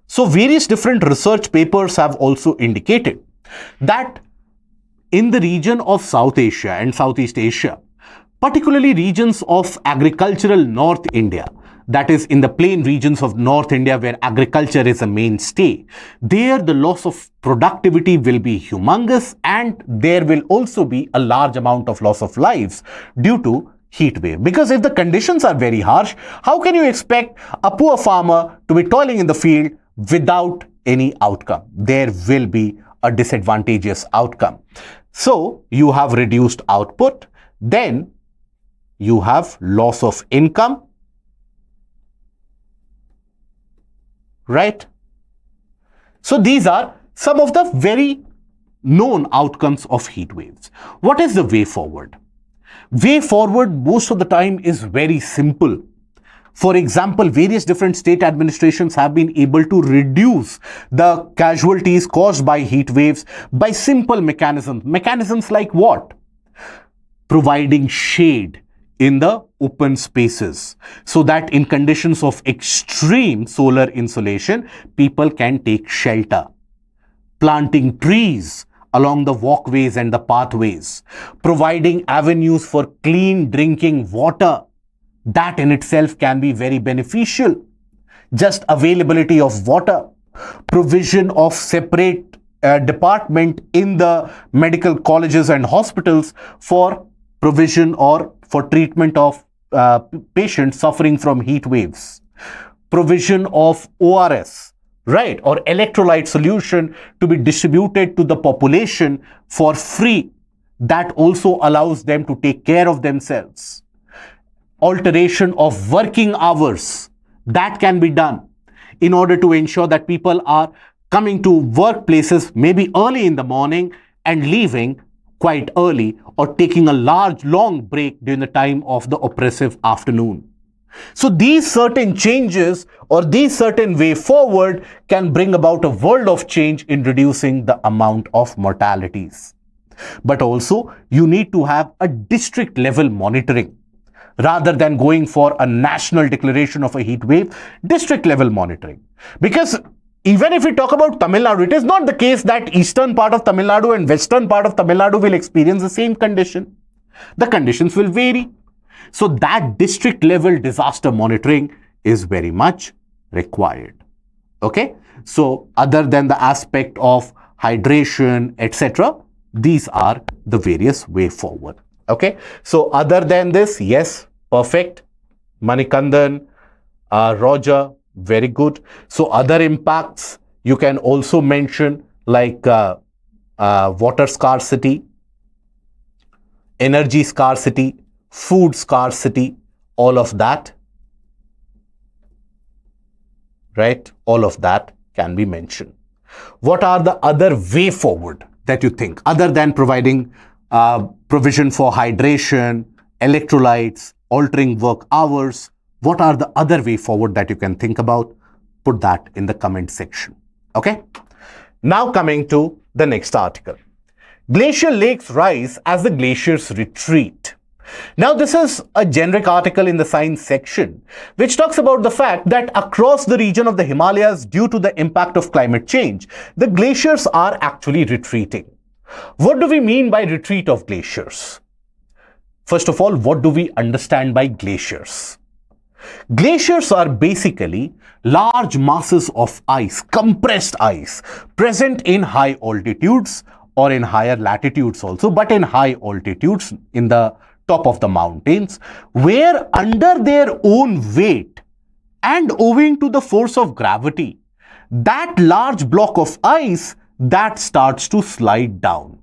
So, various different research papers have also indicated that in the region of South Asia and Southeast Asia, particularly regions of agricultural North India, that is in the plain regions of North India where agriculture is a mainstay, there the loss of productivity will be humongous, and there will also be a large amount of loss of lives due to heat wave. Because if the conditions are very harsh, how can you expect a poor farmer to be toiling in the field without any outcome? There will be a disadvantageous outcome. So you have reduced output, then you have loss of income, right? So these are some of the very known outcomes of heat waves. What is the way forward? Way forward most of the time is very simple. For example, various different state administrations have been able to reduce the casualties caused by heat waves by simple mechanisms. Mechanisms like what? Providing shade in the open spaces so that in conditions of extreme solar insolation, people can take shelter. Planting trees along the walkways and the pathways. Providing avenues for clean drinking water That in itself can be very beneficial. Just availability of water, provision of separate department in the medical colleges and hospitals for provision or for treatment of patients suffering from heat waves, provision of ORS, right, or electrolyte solution to be distributed to the population for free. That also allows them to take care of themselves. Alteration of working hours, that can be done in order to ensure that people are coming to workplaces maybe early in the morning and leaving quite early, or taking a long break during the time of the oppressive afternoon. So these certain changes or these certain way forward can bring about a world of change in reducing the amount of mortalities. But also you need to have a district level monitoring. Rather than going for a national declaration of a heat wave, district level monitoring. Because even if we talk about Tamil Nadu, it is not the case that eastern part of Tamil Nadu and western part of Tamil Nadu will experience the same condition. The conditions will vary. So that district level disaster monitoring is very much required. Okay. So other than the aspect of hydration, etc., these are the various way forward. Okay. So other than this, yes, perfect. Manikandan, Roger, very good. So other impacts you can also mention like water scarcity, energy scarcity, food scarcity, all of that, right? All of that can be mentioned. What are the other way forward that you think other than providing provision for hydration, electrolytes, altering work hours? What are the other way forward that you can think about? Put that in the comment section. Okay. Now coming to the next article. Glacial lakes rise as the glaciers retreat. Now this is a generic article in the science section which talks about the fact that across the region of the Himalayas, due to the impact of climate change, the glaciers are actually retreating. What do we mean by retreat of glaciers? First of all, what do we understand by glaciers? Glaciers are basically large masses of ice, compressed ice, present in high altitudes or in higher latitudes also, but in high altitudes in the top of the mountains, where under their own weight and owing to the force of gravity, that large block of ice that starts to slide down.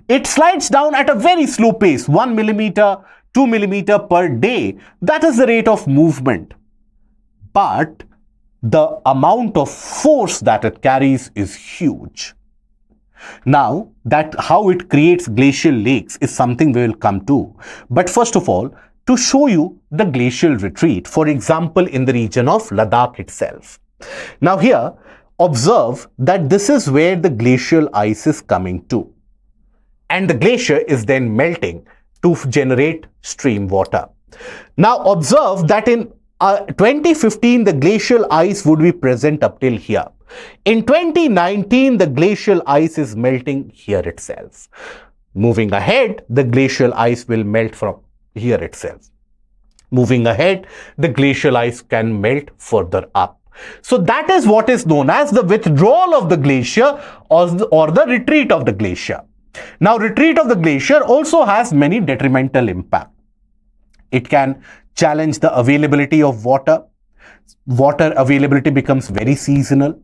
It slides down at a very slow pace, 1 millimeter, 2 millimeter per day. That is the rate of movement. But the amount of force that it carries is huge. Now, that how it creates glacial lakes is something we will come to. But first of all, to show you the glacial retreat, for example, in the region of Ladakh itself. Now here, observe that this is where the glacial ice is coming to. And the glacier is then melting to generate stream water. Now observe that in 2015, the glacial ice would be present up till here. In 2019, the glacial ice is melting here itself. Moving ahead, the glacial ice will melt from here itself. Moving ahead, the glacial ice can melt further up. So that is what is known as the withdrawal of the glacier or the retreat of the glacier. Now, retreat of the glacier also has many detrimental impact. It can challenge the availability of water. Water availability becomes very seasonal.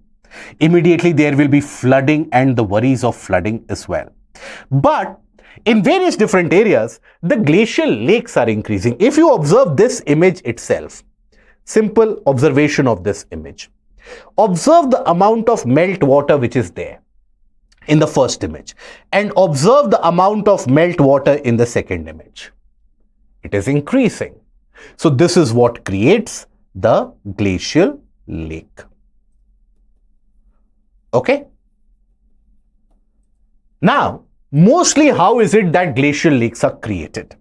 Immediately there will be flooding and the worries of flooding as well. But in various different areas, the glacial lakes are increasing. If you observe this image itself, simple observation of this image. Observe the amount of melt water which is there in the first image and observe the amount of melt water in the second image. It is increasing. So this is what creates the glacial lake. Okay. Now, mostly how is it that glacial lakes are created?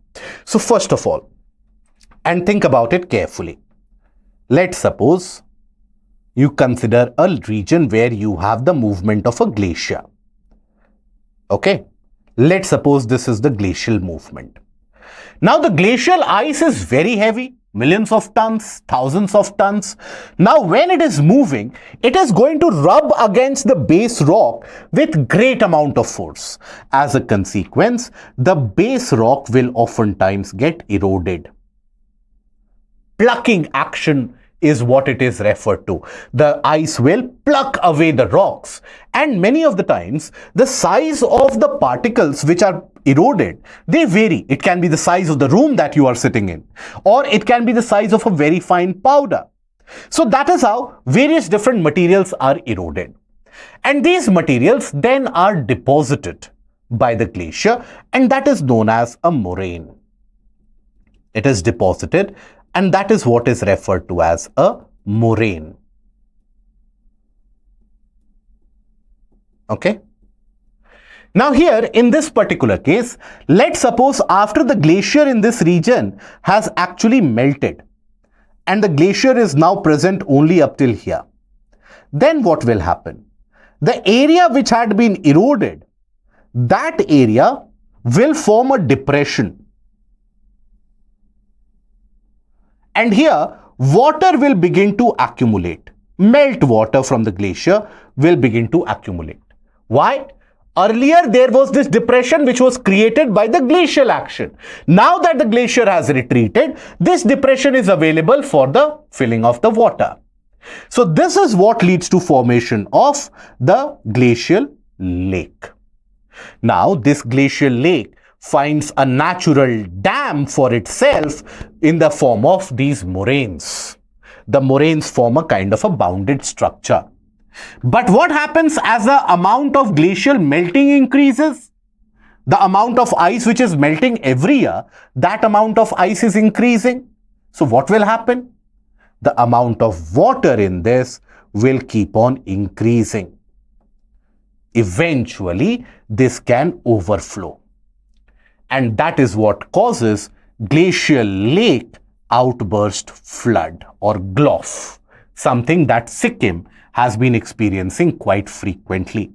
So first of all, and think about it carefully. Let's suppose you consider a region where you have the movement of a glacier. Okay. Let's suppose this is the glacial movement. Now the glacial ice is very heavy, millions of tons, thousands of tons. Now when it is moving, it is going to rub against the base rock with great amount of force. As a consequence, the base rock will oftentimes get eroded. Plucking action is what it is referred to. The ice will pluck away the rocks, and many of the times the size of the particles which are eroded, they vary. It can be the size of the room that you are sitting in, or it can be the size of a very fine powder. So that is how various different materials are eroded, and these materials then are deposited by the glacier, and that is known as a moraine. It is deposited, and that is what is referred to as a moraine. Okay. Now here in this particular case, let's suppose after the glacier in this region has actually melted and the glacier is now present only up till here. Then what will happen? The area which had been eroded, that area will form a depression. And here, water will begin to accumulate. Melt water from the glacier will begin to accumulate. Why? Earlier, there was this depression which was created by the glacial action. Now that the glacier has retreated, this depression is available for the filling of the water. So this is what leads to formation of the glacial lake. Now, this glacial lake finds a natural dam for itself in the form of these moraines. The moraines form a kind of a bounded structure. But what happens as the amount of glacial melting increases? The amount of ice which is melting every year, that amount of ice is increasing. So what will happen? The amount of water in this will keep on increasing. Eventually, this can overflow. And that is what causes glacial lake outburst flood or GLOF, something that Sikkim has been experiencing quite frequently.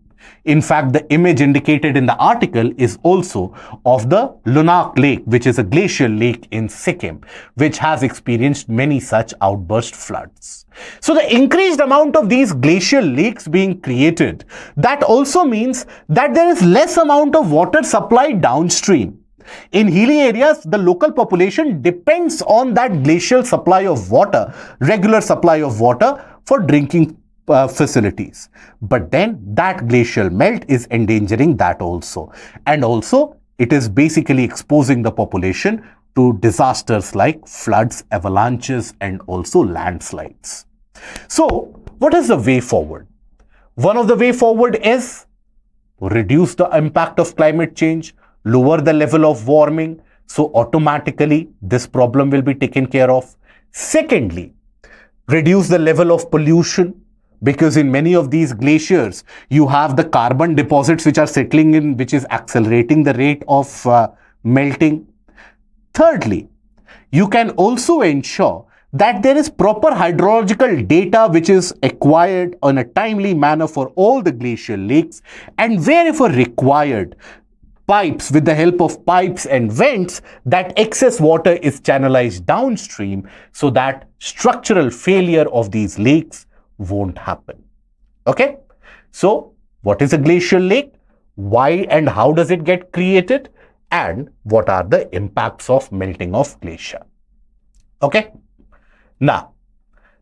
In fact, the image indicated in the article is also of the Lunak Lake, which is a glacial lake in Sikkim, which has experienced many such outburst floods. So the increased amount of these glacial lakes being created, that also means that there is less amount of water supplied downstream. In hilly areas, the local population depends on that glacial supply of water, regular supply of water for drinking facilities. But then that glacial melt is endangering that also. And also it is basically exposing the population to disasters like floods, avalanches, and also landslides. So what is the way forward? One of the way forward is reduce the impact of climate change, lower the level of warming, so automatically this problem will be taken care of. Secondly, reduce the level of pollution, because in many of these glaciers, you have the carbon deposits which are settling in, which is accelerating the rate of melting. Thirdly, you can also ensure that there is proper hydrological data which is acquired in a timely manner for all the glacial lakes, and wherever required, pipes, with the help of pipes and vents, that excess water is channelized downstream so that structural failure of these lakes won't happen. Okay, so what is a glacial lake? Why and how does it get created? And what are the impacts of melting of glacier? Okay, now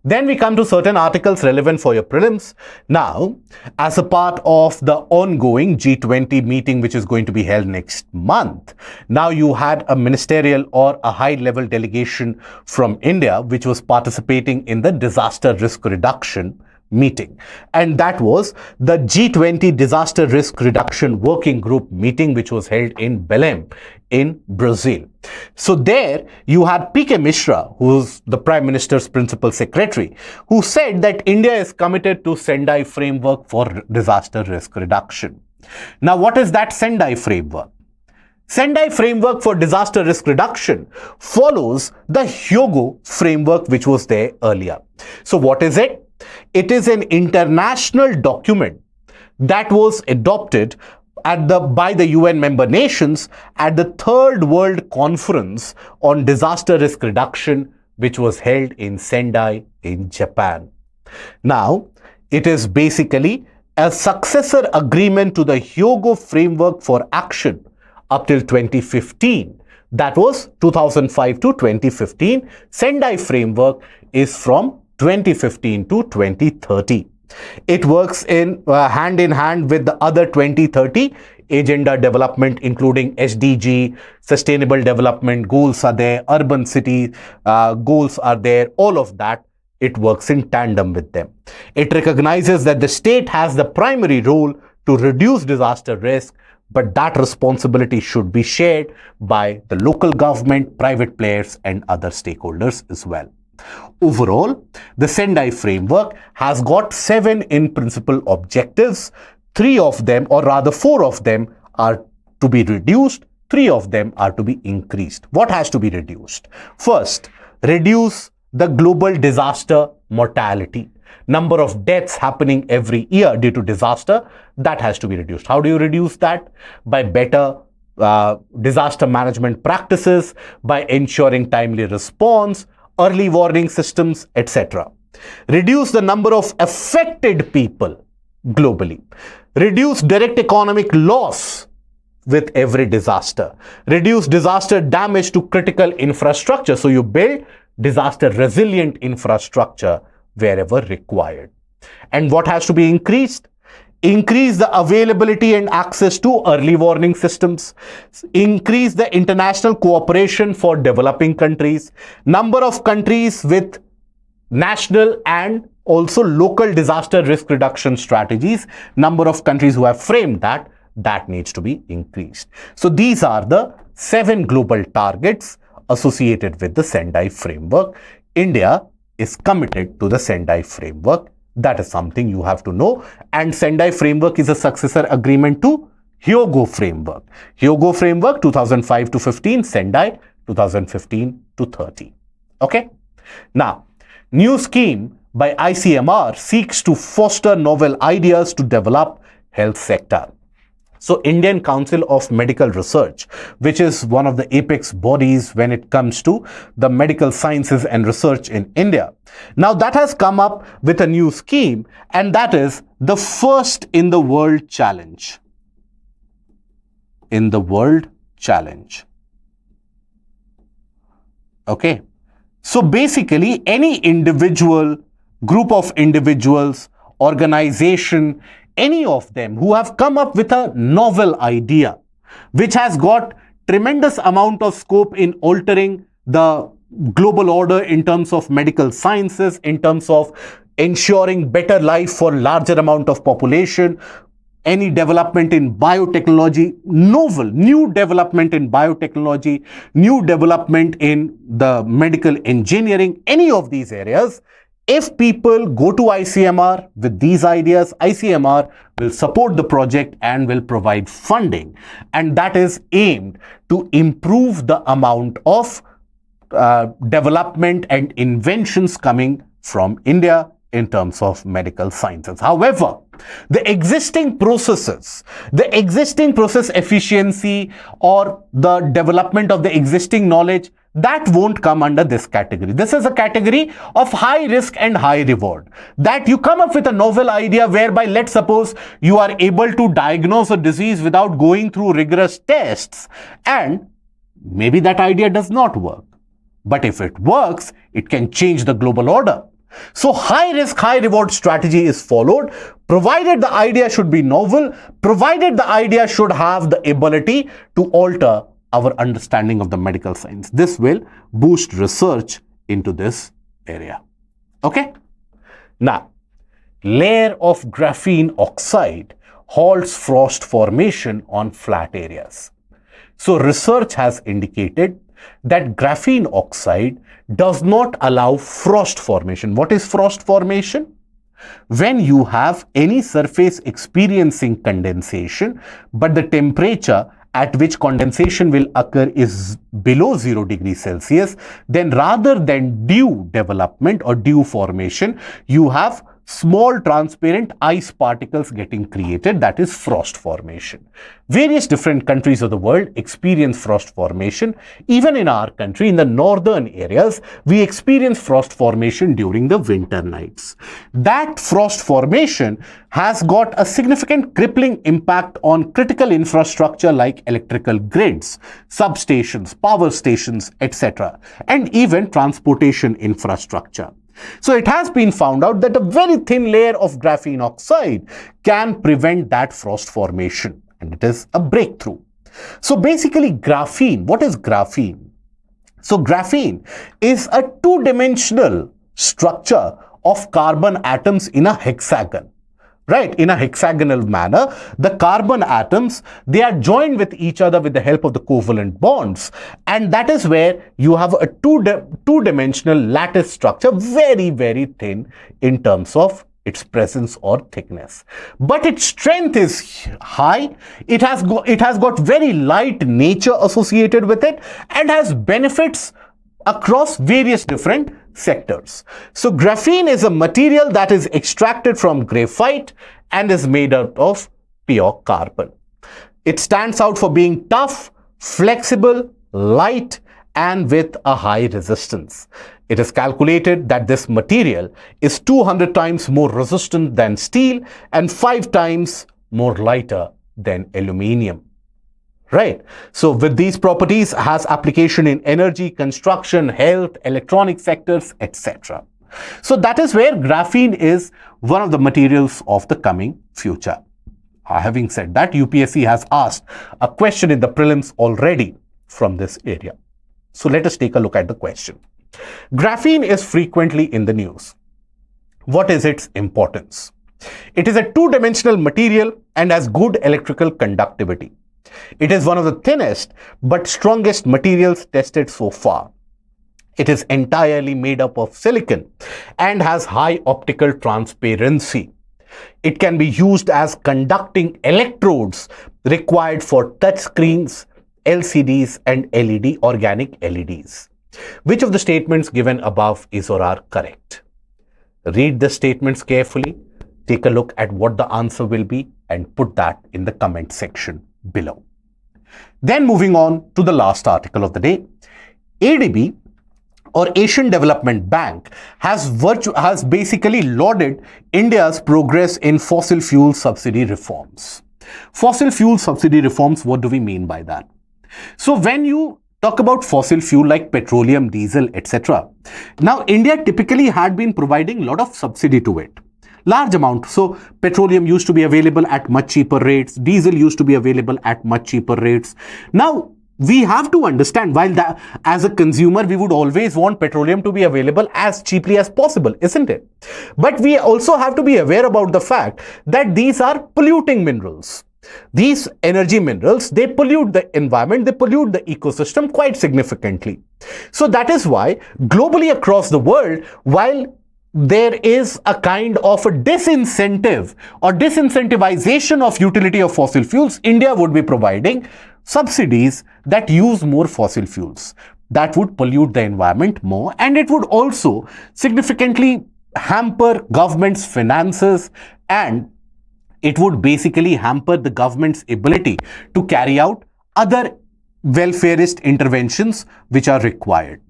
then we come to certain articles relevant for your prelims. Now, as a part of the ongoing G20 meeting which is going to be held next month, now you had a ministerial or a high-level delegation from India which was participating in the disaster risk reduction meeting, and that was the G20 Disaster Risk Reduction Working Group meeting which was held in Belém in Brazil. So there you had P.K. Mishra, who's the Prime Minister's Principal Secretary, who said that India is committed to Sendai Framework for disaster risk reduction. Now what is that Sendai Framework? Sendai Framework for disaster risk reduction follows the Hyogo framework which was there earlier. So what is it? It is an international document that was adopted by the UN member nations at the Third World Conference on Disaster Risk Reduction, which was held in Sendai in Japan. Now, it is basically a successor agreement to the Hyogo Framework for Action up till 2015. That was 2005 to 2015. Sendai Framework is from 2015 to 2030. It works in hand in hand with the other 2030 agenda development, including SDG, Sustainable Development Goals are there, urban city goals are there, all of that. It works in tandem with them. It recognizes that the state has the primary role to reduce disaster risk, but that responsibility should be shared by the local government, private players, and other stakeholders as well. Overall, the Sendai Framework has got 7 in-principle objectives. 3 of them, or rather 4 of them, are to be reduced. 3 of them are to be increased. What has to be reduced? First, reduce the global disaster mortality. Number of deaths happening every year due to disaster, that has to be reduced. How do you reduce that? By better disaster management practices, by ensuring timely response, early warning systems, etc. Reduce the number of affected people globally. Reduce direct economic loss with every disaster. Reduce disaster damage to critical infrastructure. So you build disaster resilient infrastructure wherever required. And what has to be increased? Increase the availability and access to early warning systems. Increase the international cooperation for developing countries. Number of countries with national and also local disaster risk reduction strategies. Number of countries who have framed that needs to be increased. So these are the 7 global targets associated with the Sendai Framework. India is committed to the Sendai Framework. That is something you have to know. And Sendai Framework is a successor agreement to Hyogo Framework. Hyogo Framework 2005 to 15, Sendai 2015 to 30. Okay. Now, new scheme by ICMR seeks to foster novel ideas to develop health sector. So Indian Council of Medical Research, which is one of the apex bodies when it comes to the medical sciences and research in India. Now that has come up with a new scheme, and that is the First in the World Challenge. In the World Challenge. Okay. So basically any individual, group of individuals, organization, any of them who have come up with a novel idea, which has got tremendous amount of scope in altering the global order in terms of medical sciences, in terms of ensuring better life for larger amount of population, any development in biotechnology, novel, new development in biotechnology, new development in the medical engineering, any of these areas. If people go to ICMR with these ideas, ICMR will support the project and will provide funding. And that is aimed to improve the amount of development and inventions coming from India in terms of medical sciences. However, the existing process efficiency or the development of the existing knowledge, that won't come under this category. This is a category of high risk and high reward. That you come up with a novel idea whereby, let's suppose, you are able to diagnose a disease without going through rigorous tests, and maybe that idea does not work. But if it works, it can change the global order. So high risk, high reward strategy is followed, provided the idea should be novel, provided the idea should have the ability to alter our understanding of the medical science. This will boost research into this area. Okay. Now, layer of graphene oxide halts frost formation on flat areas. So research has indicated that graphene oxide does not allow frost formation. What is frost formation? When you have any surface experiencing condensation, but the temperature at which condensation will occur is below 0 degrees Celsius, then rather than dew development or dew formation, you have small transparent ice particles getting created, that is frost formation. Various different countries of the world experience frost formation. Even in our country, in the northern areas, we experience frost formation during the winter nights. That frost formation has got a significant crippling impact on critical infrastructure like electrical grids, substations, power stations, etc., and even transportation infrastructure. So it has been found out that a very thin layer of graphene oxide can prevent that frost formation, and it is a breakthrough. So basically graphene, what is graphene? So graphene is a two-dimensional structure of carbon atoms in a hexagon. Right, in a hexagonal manner, the carbon atoms, they are joined with each other with the help of the covalent bonds, and that is where you have a two-dimensional lattice structure, very, very thin in terms of its presence or thickness. But its strength is high, it has got very light nature associated with it, and has benefits across various different sectors. So graphene is a material that is extracted from graphite and is made out of pure carbon. It stands out for being tough, flexible, light, and with a high resistance. It is calculated that this material is 200 times more resistant than steel and 5 times more lighter than aluminium. Right. So with these properties, has application in energy, construction, health, electronic sectors, etc. So that is where graphene is one of the materials of the coming future. Having said that, UPSC has asked a question in the prelims already from this area. So let us take a look at the question. Graphene is frequently in the news. What is its importance? It is a two-dimensional material and has good electrical conductivity. It is one of the thinnest but strongest materials tested so far. It is entirely made up of silicon and has high optical transparency. It can be used as conducting electrodes required for touch screens, LCDs, and LED, organic LEDs. Which of the statements given above is or are correct? Read the statements carefully, take a look at what the answer will be, and put that in the comment section below. Then moving on to the last article of the day, ADB or Asian Development Bank has basically lauded India's progress in fossil fuel subsidy reforms. Fossil fuel subsidy reforms, what do we mean by that? So when you talk about fossil fuel like petroleum, diesel, etc., now India typically had been providing a lot of subsidy to it. Large amount. So petroleum used to be available at much cheaper rates. Diesel used to be available at much cheaper rates. Now, we have to understand, while that as a consumer, we would always want petroleum to be available as cheaply as possible, isn't it? But we also have to be aware about the fact that these are polluting minerals. These energy minerals, they pollute the environment, they pollute the ecosystem quite significantly. So that is why globally across the world, while there is a kind of a disincentive or disincentivization of utility of fossil fuels, India would be providing subsidies that use more fossil fuels. That would pollute the environment more, and it would also significantly hamper government's finances, and it would basically hamper the government's ability to carry out other welfareist interventions which are required.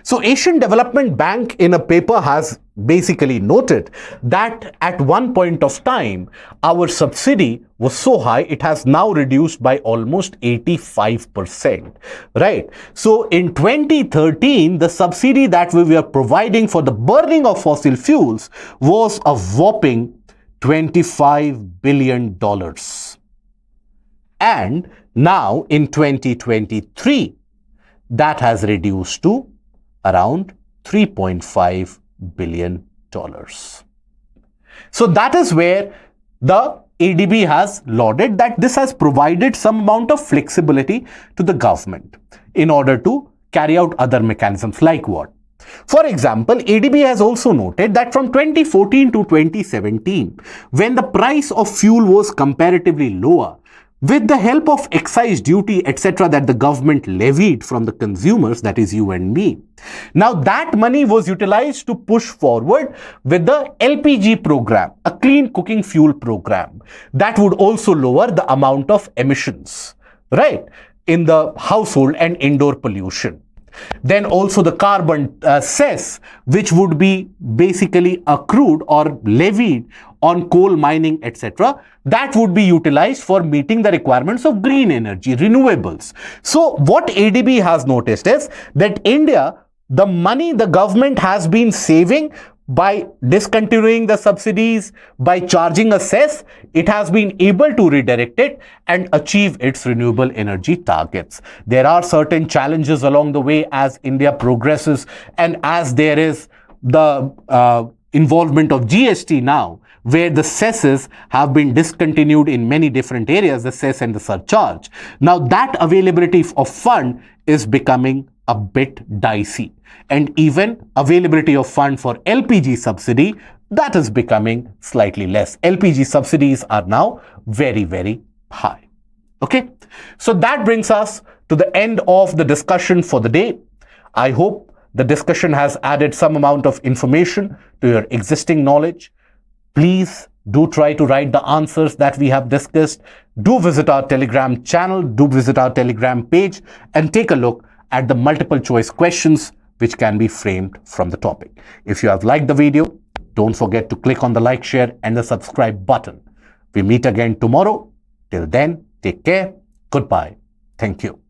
So Asian Development Bank in a paper has basically noted that at one point of time, our subsidy was so high, it has now reduced by almost 85%, right? So in 2013, the subsidy that we were providing for the burning of fossil fuels was a whopping $25 billion. And now in 2023, that has reduced to around $3.5 billion. So that is where the ADB has lauded that this has provided some amount of flexibility to the government in order to carry out other mechanisms like what? For example, ADB has also noted that from 2014 to 2017, when the price of fuel was comparatively lower, with the help of excise duty, etc., that the government levied from the consumers, that is you and me. Now that money was utilized to push forward with the LPG program, a clean cooking fuel program that would also lower the amount of emissions, right, in the household and indoor pollution. Then also the carbon cess, which would be basically accrued or levied on coal mining, etc., that would be utilized for meeting the requirements of green energy, renewables. So what ADB has noticed is that India, the money the government has been saving by discontinuing the subsidies, by charging a cess, it has been able to redirect it and achieve its renewable energy targets. There are certain challenges along the way as India progresses, and as there is the involvement of GST now, where the cesses have been discontinued in many different areas, the cess and the surcharge. Now that availability of fund is becoming a bit dicey, and even availability of fund for LPG subsidy, that is becoming slightly less. LPG subsidies are now very, very high. Okay, so that brings us to the end of the discussion for the day. I hope the discussion has added some amount of information to your existing knowledge. Please do try to write the answers that we have discussed. Do visit our Telegram channel, do visit our Telegram page, and take a look at the multiple choice questions which can be framed from the topic. If you have liked the video, don't forget to click on the like, share, and the subscribe button. We meet again tomorrow. Till then, take care. Goodbye. Thank you.